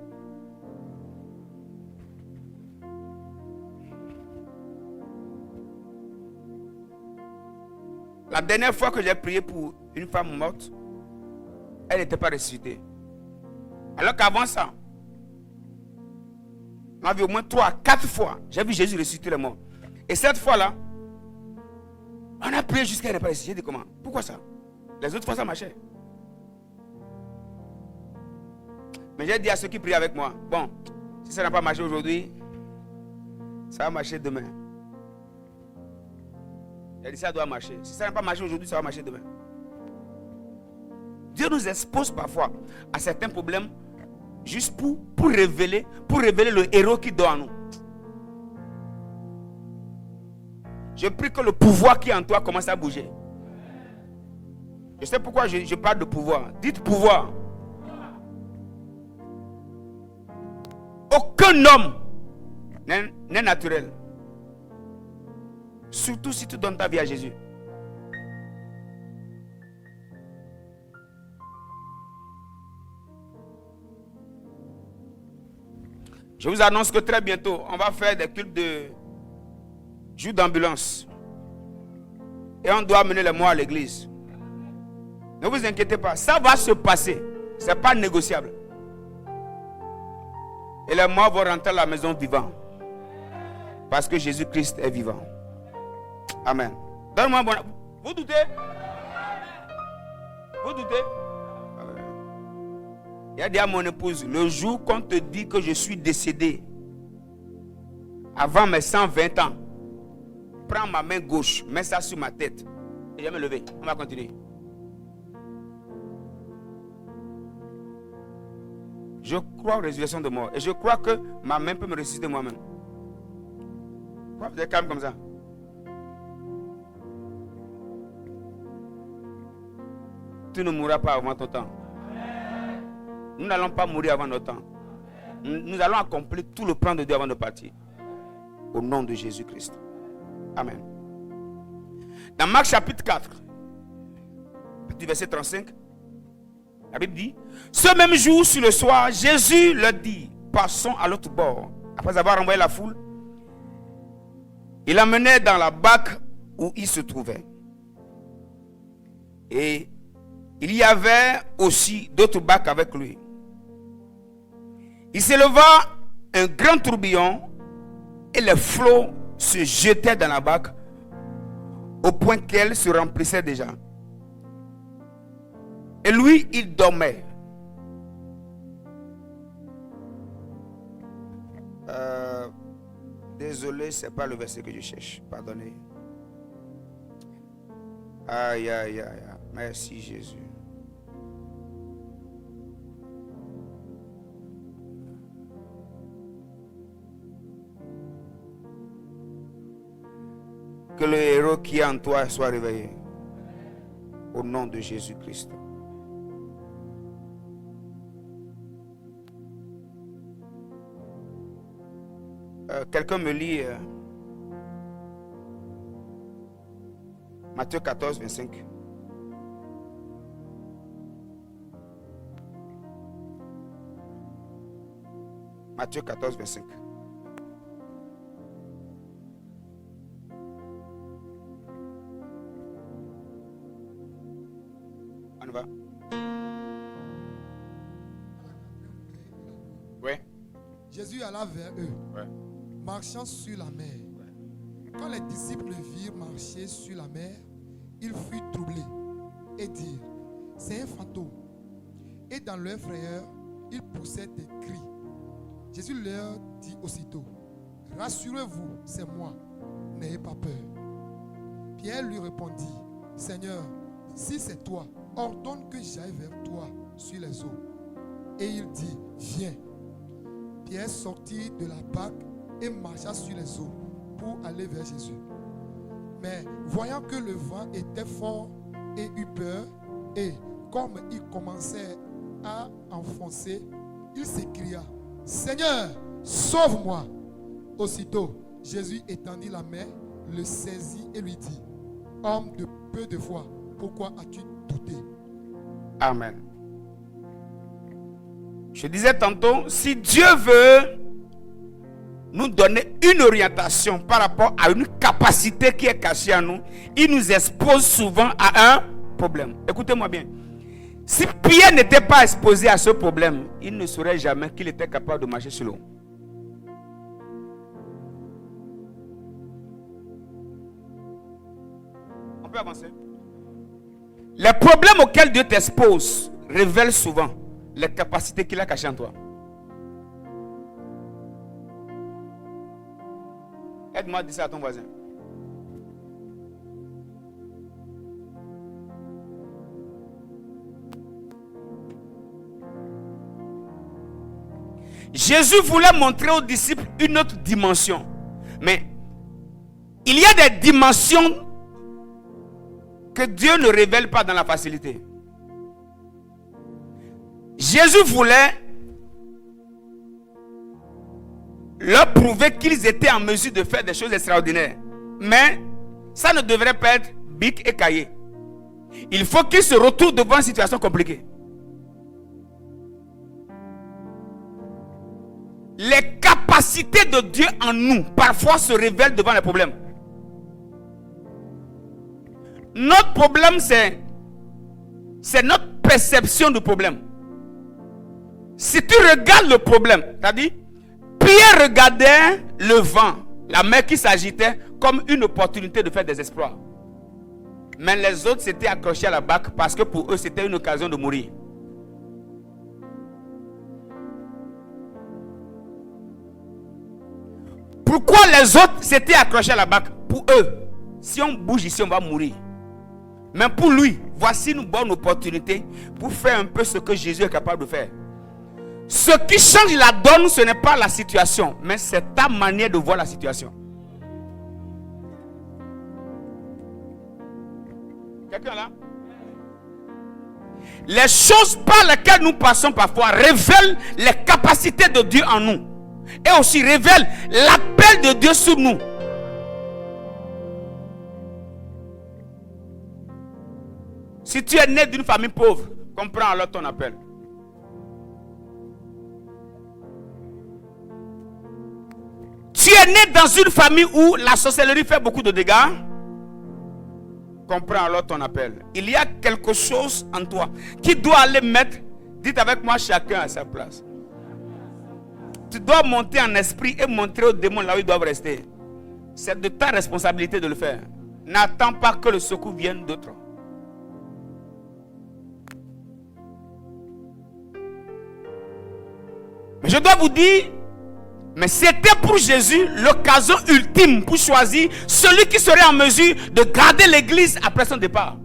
La dernière fois que j'ai prié pour une femme morte, elle n'était pas ressuscitée. Alors qu'avant ça, on a vu au moins 3-4 fois, j'ai vu Jésus ressusciter les morts. Et cette fois-là, on a prié jusqu'à elle n'est pas ressuscitée. J'ai dit comment? Pourquoi ça? Les autres fois ça marchait. Mais j'ai dit à ceux qui prient avec moi, bon, si ça n'a pas marché aujourd'hui, ça va marcher demain. J'ai dit ça doit marcher. Si ça n'a pas marché aujourd'hui, ça va marcher demain. Dieu nous expose parfois à certains problèmes juste pour révéler le héros qui dort en nous. Je prie que le pouvoir qui est en toi commence à bouger. Je sais pourquoi je parle de pouvoir. Dites pouvoir. Aucun homme n'est naturel. Surtout si tu donnes ta vie à Jésus. Je vous annonce que très bientôt, on va faire des cultes de jour d'ambulance. Et on doit amener les morts à l'église. Ne vous inquiétez pas, ça va se passer. Ce n'est pas négociable. Et les morts vont rentrer à la maison vivants. Parce que Jésus-Christ est vivant. Amen. Donne-moi un bon... Vous doutez? Vous doutez? Il a dit à mon épouse, le jour qu'on te dit que je suis décédé, avant mes 120 ans, prends ma main gauche, mets ça sur ma tête, et je vais me lever. On va continuer. Je crois aux résurrections de mort. Et je crois que ma main peut me ressusciter moi-même. Pourquoi vous êtes calme comme ça? Tu ne mourras pas avant ton temps. Nous n'allons pas mourir avant notre temps. Nous allons accomplir tout le plan de Dieu avant de partir. Au nom de Jésus-Christ. Amen. Dans Marc chapitre 4, petit verset 35, la Bible dit, ce même jour, sur le soir, Jésus leur dit, passons à l'autre bord. Après avoir envoyé la foule, il l'emmenait dans la barque où il se trouvait. Et il y avait aussi d'autres barques avec lui. Il s'éleva un grand tourbillon et les flots se jetaient dans la barque au point qu'elle se remplissait déjà. Et lui, il dormait. Désolé, ce n'est pas le verset que je cherche. Pardonnez. Aïe, aïe, aïe. Merci Jésus. Que le héros qui est en toi soit réveillé. Au nom de Jésus-Christ. Quelqu'un me lit Matthieu 14, 25. Matthieu 14, 25. On y va. Oui. Jésus alla vers eux, marchant sur la mer. Quand les disciples le virent marcher sur la mer, ils furent troublés et dirent, c'est un fantôme. Et dans leur frayeur, ils poussaient des cris. Jésus leur dit aussitôt, rassurez-vous, c'est moi, n'ayez pas peur. Pierre lui répondit, Seigneur, si c'est toi, ordonne que j'aille vers toi sur les eaux. Et il dit, viens. Pierre sortit de la barque et marcha sur les eaux pour aller vers Jésus. Mais voyant que le vent était fort et eut peur, et comme il commençait à enfoncer, il s'écria, Seigneur, sauve-moi. Aussitôt, Jésus étendit la main, le saisit et lui dit, homme de peu de foi, pourquoi as-tu douté? Amen. Je disais tantôt, si Dieu veut nous donner une orientation par rapport à une capacité qui est cachée en nous, il nous expose souvent à un problème. Écoutez-moi bien. Si Pierre n'était pas exposé à ce problème, il ne saurait jamais qu'il était capable de marcher sur l'eau. On peut avancer. Les problèmes auxquels Dieu t'expose révèlent souvent les capacités qu'il a cachées en toi. Aide-moi à dire ça à ton voisin. Jésus voulait montrer aux disciples une autre dimension. Mais il y a des dimensions que Dieu ne révèle pas dans la facilité. Jésus voulait leur prouver qu'ils étaient en mesure de faire des choses extraordinaires. Mais ça ne devrait pas être bic et cahier. Il faut qu'ils se retrouvent devant une situation compliquée. les capacités de Dieu en nous, parfois se révèlent devant les problèmes. Notre problème, c'est notre perception du problème. Si tu regardes le problème, c'est-à-dire, Pierre regardait le vent, la mer qui s'agitait, comme une opportunité de faire des exploits. Mais les autres s'étaient accrochés à la barque parce que pour eux, c'était une occasion de mourir. Pourquoi les autres s'étaient accrochés à la barque? Pour eux, si on bouge ici, on va mourir. Mais pour lui, voici une bonne opportunité pour faire un peu ce que Jésus est capable de faire. Ce qui change la donne, ce n'est pas la situation, mais c'est ta manière de voir la situation. Quelqu'un là? Les choses par lesquelles nous passons parfois révèlent les capacités de Dieu en nous. Et aussi révèlent l'appel de Dieu sur nous. Si tu es né d'une famille pauvre, comprends alors ton appel. Tu es né dans une famille où la sorcellerie fait beaucoup de dégâts, comprends alors ton appel. Il y a quelque chose en toi qui doit aller mettre, dites avec moi, chacun à sa place. Tu dois monter en esprit et montrer aux démons là où ils doivent rester. C'est de ta responsabilité de le faire. N'attends pas que le secours vienne d'autres. Mais je dois vous dire, mais c'était pour Jésus l'occasion ultime pour choisir celui qui serait en mesure de garder l'église après son départ.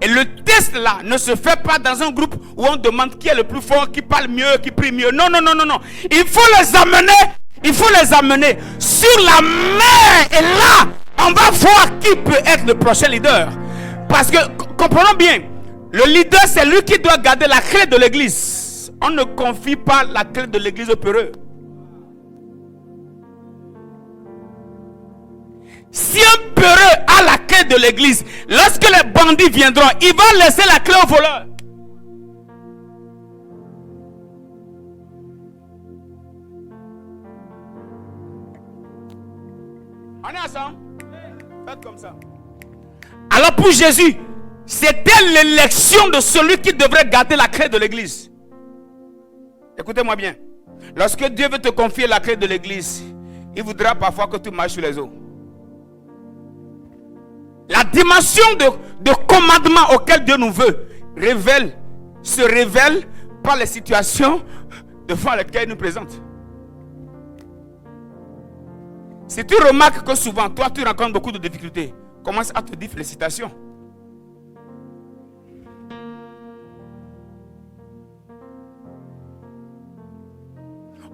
Et le test là ne se fait pas dans un groupe où on demande qui est le plus fort, qui parle mieux, qui prie mieux. Non, non, non, non, non. Il faut les amener sur la mer. Et là, on va voir qui peut être le prochain leader. Parce que, comprenons bien, le leader c'est lui qui doit garder la clé de l'église. On ne confie pas la clé de l'église aux peureux. Si un peureux a la clé de l'église, lorsque les bandits viendront, ils vont laisser la clé aux voleurs. On est ensemble? Faites comme ça. Alors pour Jésus, c'était l'élection de celui qui devrait garder la clé de l'église. Écoutez-moi bien. Lorsque Dieu veut te confier la clé de l'église, il voudra parfois que tu marches sur les eaux. La dimension de commandement auquel Dieu nous veut se révèle par les situations devant lesquelles il nous présente. Si tu remarques que souvent, toi, tu rencontres beaucoup de difficultés, commence à te dire félicitations.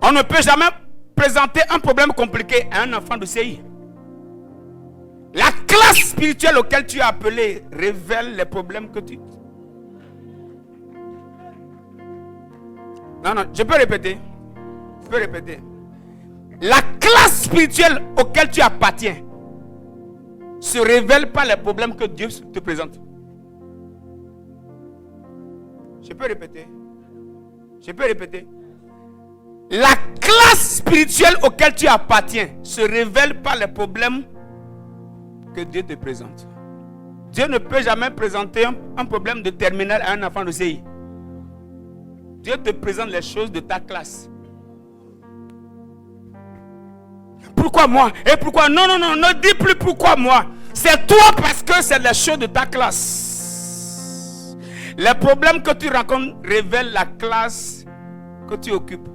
On ne peut jamais présenter un problème compliqué à un enfant de CI. La classe spirituelle auquel tu es appelé révèle les problèmes que tu... Non, non, je peux répéter. Je peux répéter. La classe spirituelle auquel tu appartiens se révèle par les problèmes que Dieu te présente. Je peux répéter. Je peux répéter. La classe spirituelle auquel tu appartiens se révèle par les problèmes que Dieu te présente. Dieu ne peut jamais présenter un problème de terminale à un enfant de CI. Dieu te présente les choses de ta classe. Pourquoi moi? Et pourquoi? Non, non, non, ne dis plus pourquoi moi. C'est toi parce que c'est les choses de ta classe. Les problèmes que tu rencontres révèlent la classe que tu occupes.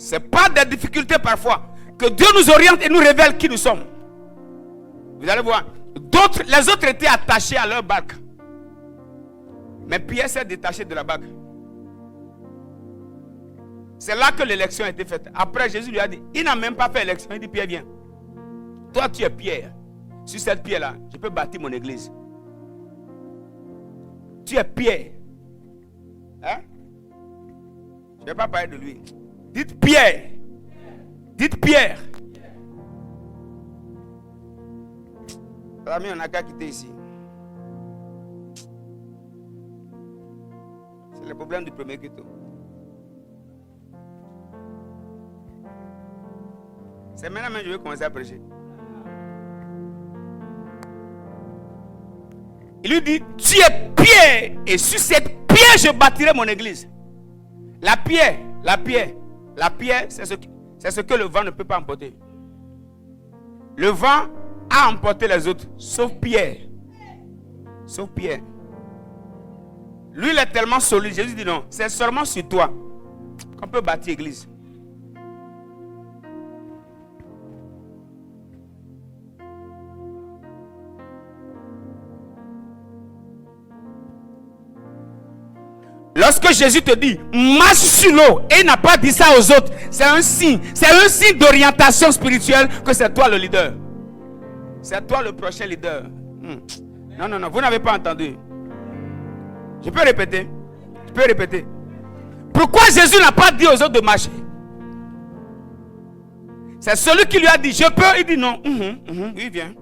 Ce n'est pas des difficultés parfois que Dieu nous oriente et nous révèle qui nous sommes. Vous allez voir. Les autres étaient attachés à leur barque. Mais Pierre s'est détaché de la barque. C'est là que l'élection a été faite. Après, Jésus lui a dit, il n'a même pas fait l'élection. Il dit, Pierre, viens. Toi, tu es Pierre. Sur cette pierre-là, je peux bâtir mon église. Tu es Pierre. Hein? Je ne vais pas parler de lui. Dites Pierre. Dites Pierre. Amis, on n'a qu'à quitter ici. C'est le problème du premier culte. C'est maintenant que je vais commencer à prêcher. Il lui dit, tu es pierre, et sur cette pierre je bâtirai mon église. La pierre, c'est ce que le vent ne peut pas emporter. Le vent a emporté les autres, sauf Pierre. Sauf Pierre. Lui, il est tellement solide. Jésus dit non, c'est seulement sur toi qu'on peut bâtir l'église. Lorsque Jésus te dit marche sur l'eau et il n'a pas dit ça aux autres, c'est un signe d'orientation spirituelle que c'est toi le leader. C'est toi le prochain leader. Non, vous n'avez pas entendu. Je peux répéter. Pourquoi Jésus n'a pas dit aux autres de marcher? C'est celui qui lui a dit je peux, il dit non. Oui, viens.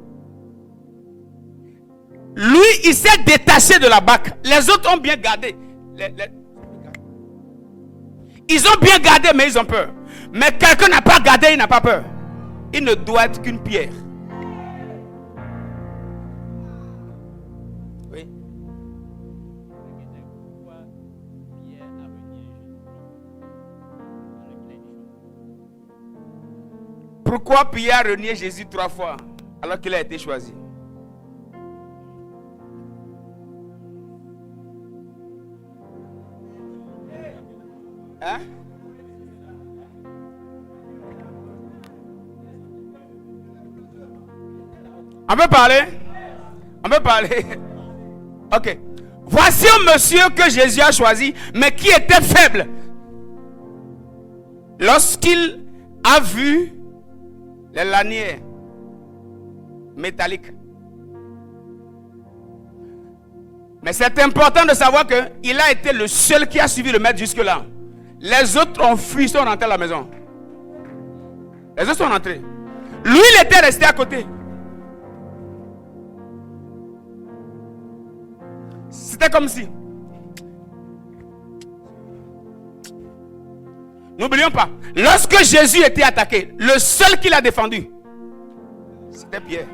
Lui, il s'est détaché de la barque. Les autres ont bien gardé. Ils ont bien gardé, mais ils ont peur. Mais quelqu'un n'a pas gardé, il n'a pas peur. Il ne doit être qu'une pierre. Oui. Pourquoi Pierre a renié Jésus 3 fois alors qu'il a été choisi? Hein? On peut parler. Ok. Voici un monsieur que Jésus a choisi, mais qui était faible. Lorsqu'il a vu les lanières métalliques. Mais c'est important de savoir qu'il a été le seul qui a suivi le maître jusque-là. Les autres ont fui, sont rentrés à la maison. Les autres sont rentrés. Lui, il était resté à côté. C'était comme si. N'oublions pas, lorsque Jésus était attaqué, le seul qui l'a défendu, c'était Pierre.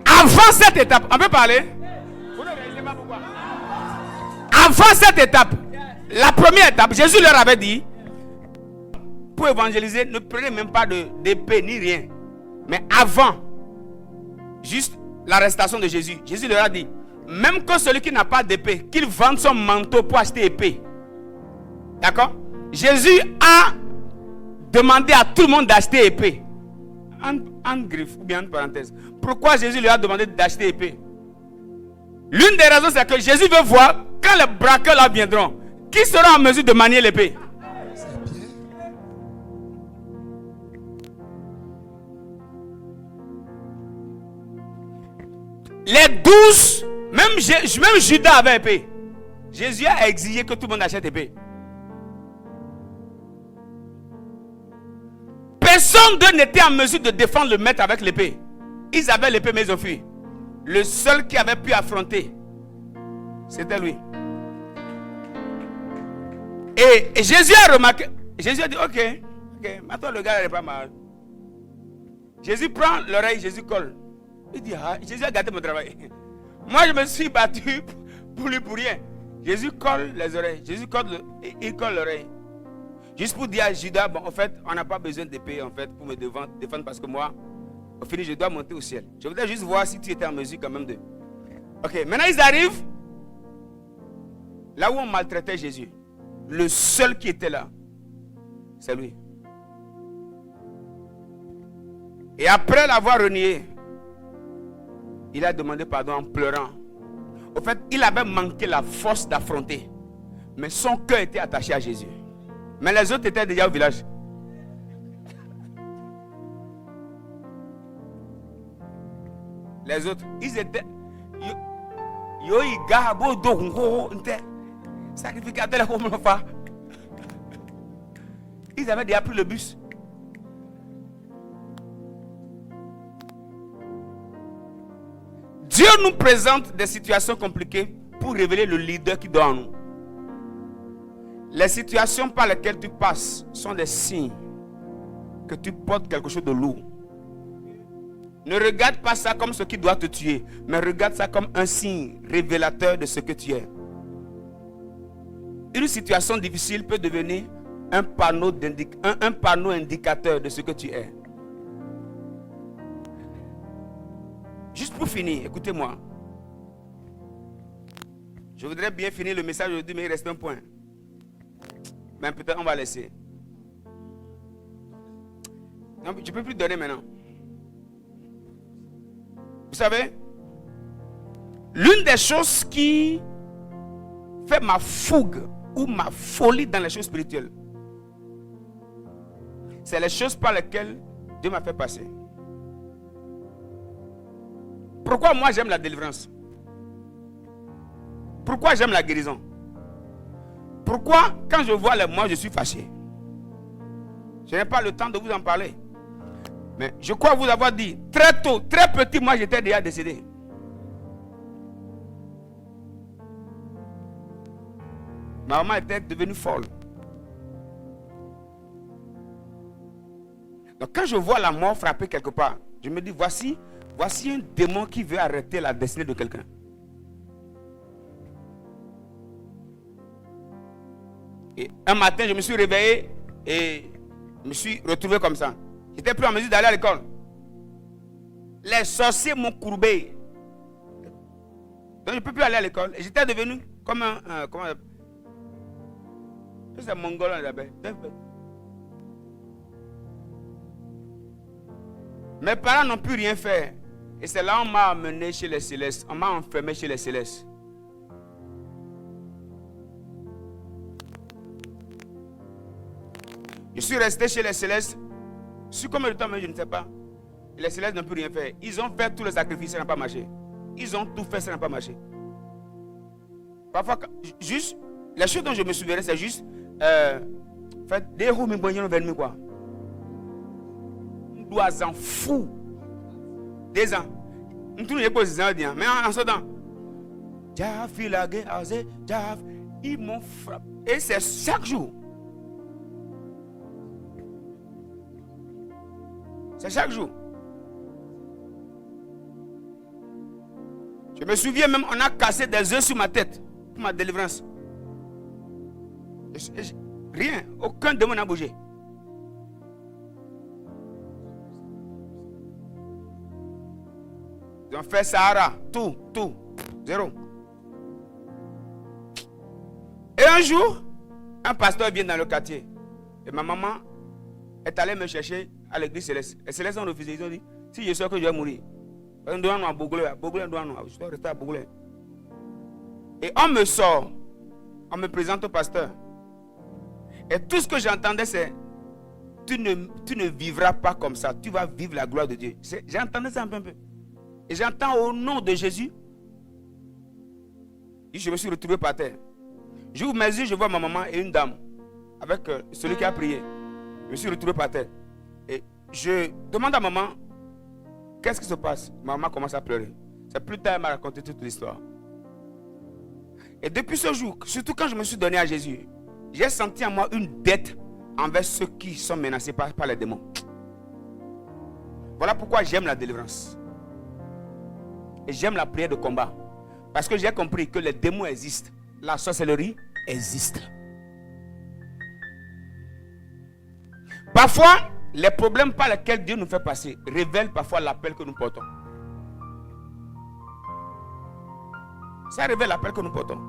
Avant cette étape, on peut parler? Vous ne réalisez pas pourquoi? Avant cette étape, la première étape, Jésus leur avait dit, pour évangéliser, ne prenez même pas d'épée ni rien. Mais avant, juste l'arrestation de Jésus, Jésus leur a dit, même que celui qui n'a pas d'épée, qu'il vende son manteau pour acheter épée. D'accord? Jésus a demandé à tout le monde d'acheter épée. En griffe ou bien en parenthèse. Pourquoi Jésus lui a demandé d'acheter épée? L'une des raisons, c'est que Jésus veut voir, quand les braqueurs là viendront, qui sera en mesure de manier l'épée? Les 12, même Judas avait épée. Jésus a exigé que tout le monde achète épée. Personne d'eux n'était en mesure de défendre le maître avec l'épée. Ils avaient l'épée, mais ils ont fui. Le seul qui avait pu affronter, c'était lui. Et Jésus a remarqué. Jésus a dit, ok, maintenant le gars n'est pas mal. Jésus prend l'oreille, Jésus colle. Il dit, Jésus a gâté mon travail. Moi, je me suis battu pour lui, pour rien. Jésus colle les oreilles. Jésus colle, il colle l'oreille. Juste pour dire à Judas, bon, en fait, on n'a pas besoin d'épée, en fait, pour me défendre, parce que moi, au fini, je dois monter au ciel. Je voudrais juste voir si tu étais en mesure quand même de... Ok, maintenant ils arrivent là où on maltraitait Jésus. Le seul qui était là, c'est lui. Et après l'avoir renié, il a demandé pardon en pleurant. Au fait, il avait manqué la force d'affronter. Mais son cœur était attaché à Jésus. Mais les autres étaient déjà au village. Les autres, ils étaient... Ils avaient déjà pris le bus. Dieu nous présente des situations compliquées pour révéler le leader qui dort en nous. Les situations par lesquelles tu passes sont des signes que tu portes quelque chose de lourd. Ne regarde pas ça comme ce qui doit te tuer, mais regarde ça comme un signe révélateur de ce que tu es. Une situation difficile peut devenir un panneau indicateur de ce que tu es. Juste pour finir, écoutez-moi. Je voudrais bien finir le message aujourd'hui, mais il reste un point. Mais peut-être on va laisser. Non, je ne peux plus donner maintenant. Vous savez, l'une des choses qui fait ma fougue ou ma folie dans les choses spirituelles, c'est les choses par lesquelles Dieu m'a fait passer. Pourquoi moi j'aime la délivrance? Pourquoi j'aime la guérison? Pourquoi quand je vois les morts je suis fâché? Je n'ai pas le temps de vous en parler. Mais je crois vous avoir dit, très tôt, très petit, moi j'étais déjà décédé. Ma maman était devenue folle. Donc quand je vois la mort frapper quelque part, je me dis, voici un démon qui veut arrêter la destinée de quelqu'un. Et un matin, je me suis réveillé et je me suis retrouvé comme ça. J'étais plus en mesure d'aller à l'école. Les sorciers m'ont courbé. Donc je ne peux plus aller à l'école. Et j'étais devenu comme un comment on appelle? C'est un mongol on l'appelle. Mes parents n'ont plus rien fait. Et c'est là qu'on m'a amené chez les célestes. On m'a enfermé chez les célestes. Je suis resté chez les célestes. Sur combien de temps, mais je ne sais pas. Et les célestes n'ont plus rien fait. Ils ont fait tous les sacrifices, ça n'a pas marché. Ils ont tout fait, ça n'a pas marché. Parfois, juste, les choses dont je me souviens, c'est juste fait des roues, mais bon, quoi. Nous en fou. Des ans. Nous tous les posés, mais en ce temps, ils m'ont frappé. Et c'est chaque jour. C'est chaque jour. Je me souviens même, on a cassé des œufs sur ma tête pour ma délivrance. Rien, aucun démon n'a bougé. Ils ont fait Sahara, tout, zéro. Et un jour, un pasteur vient dans le quartier. Et ma maman est allée me chercher à l'église céleste. Les célestes ont refusé. Ils ont dit, si je sais que je vais mourir, je dois rester à Bouglé. Et on me sort, on me présente au pasteur. Et tout ce que j'entendais, c'est, tu ne vivras pas comme ça, tu vas vivre la gloire de Dieu. J'entendais ça un peu. Et j'entends au nom de Jésus. Et je me suis retrouvé par terre. J'ouvre mes yeux, je vois ma maman et une dame avec celui qui a prié. Je me suis retrouvé par terre. Et je demande à maman, qu'est-ce qui se passe? Maman commence à pleurer. C'est plus tard, elle m'a raconté toute l'histoire. Et depuis ce jour, surtout quand je me suis donné à Jésus, j'ai senti en moi une dette envers ceux qui sont menacés par les démons. Voilà pourquoi j'aime la délivrance. Et j'aime la prière de combat. Parce que j'ai compris que les démons existent. La sorcellerie existe. Parfois, les problèmes par lesquels Dieu nous fait passer révèlent parfois l'appel que nous portons. Ça révèle l'appel que nous portons.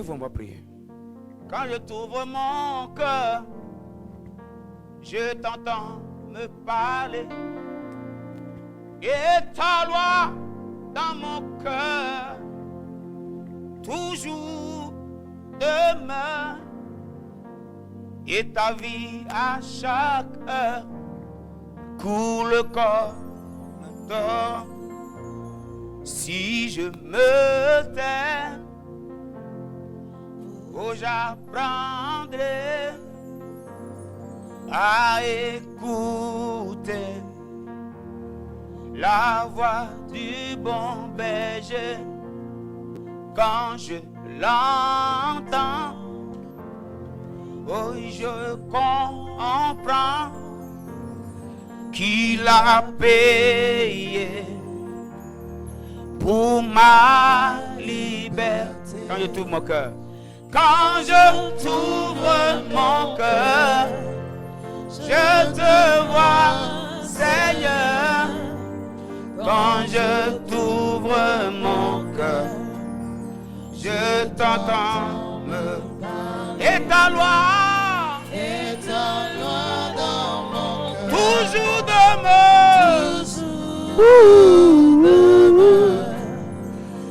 On va prier. Quand je t'ouvre mon cœur, je t'entends me parler. Et ta loi dans mon cœur toujours demeure. Et ta vie à chaque heure coule comme toi. Si je me tais, oh, j'apprendrai à écouter la voix du bon berger. Quand je l'entends, oh, je comprends qu'il a payé pour ma liberté. Quand je t'ouvre mon cœur, quand je t'ouvre mon cœur, je te vois, Seigneur. Quand je t'ouvre mon cœur, je t'entends me. Et ta loi dans mon cœur, toujours demeure.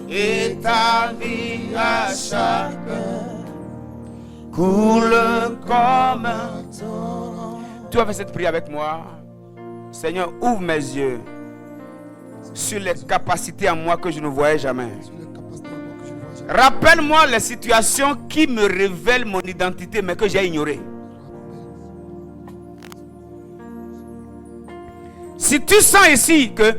Et ta vie à chaque coule comme un torrent. Tu vas faire cette prière avec moi. Seigneur, ouvre mes yeux sur les capacités en moi que je ne voyais jamais. Rappelle-moi les situations qui me révèlent mon identité mais que j'ai ignorées. Si tu sens ici que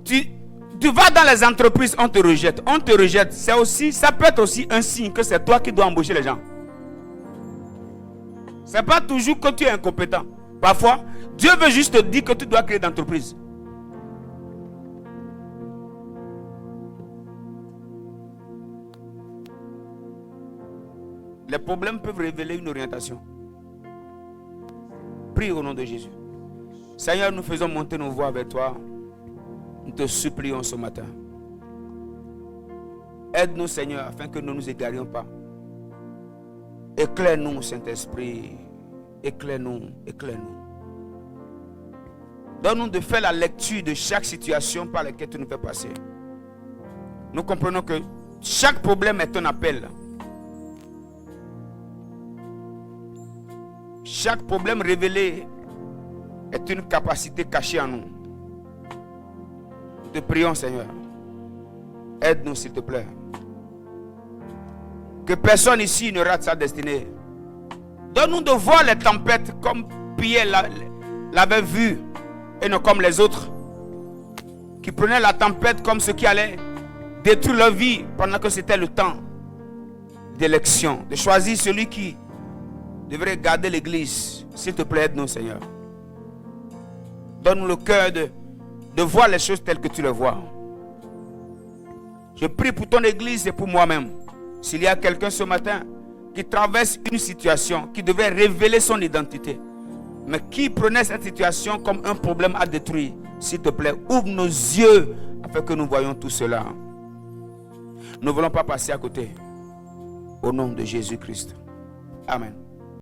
tu vas dans les entreprises, on te rejette, c'est aussi, ça peut être aussi un signe que c'est toi qui dois embaucher les gens. C'est pas toujours que tu es incompétent. Parfois, Dieu veut juste te dire que tu dois créer d'entreprise. Les problèmes peuvent révéler une orientation. Prie au nom de Jésus. Seigneur, nous faisons monter nos voix vers toi. Nous te supplions ce matin. Aide-nous, Seigneur, afin que nous ne nous égarions pas. Éclaire-nous, Saint-Esprit. Éclaire-nous, éclaire-nous. Donne-nous de faire la lecture de chaque situation par laquelle tu nous fais passer. Nous comprenons que chaque problème est un appel. Chaque problème révélé est une capacité cachée en nous. Nous te prions, Seigneur. Aide-nous, s'il te plaît. Que personne ici ne rate sa destinée. Donne-nous de voir les tempêtes comme Pierre l'avait vu et non comme les autres qui prenaient la tempête comme ce qui allait détruire leur vie pendant que c'était le temps d'élection, de choisir celui qui devrait garder l'église. S'il te plaît, aide-nous, Seigneur. Donne-nous le cœur de voir les choses telles que tu les vois. Je prie pour ton église et pour moi-même. S'il y a quelqu'un ce matin qui traverse une situation qui devrait révéler son identité, mais qui prenait cette situation comme un problème à détruire, s'il te plaît, ouvre nos yeux afin que nous voyions tout cela. Nous ne voulons pas passer à côté. Au nom de Jésus-Christ. Amen.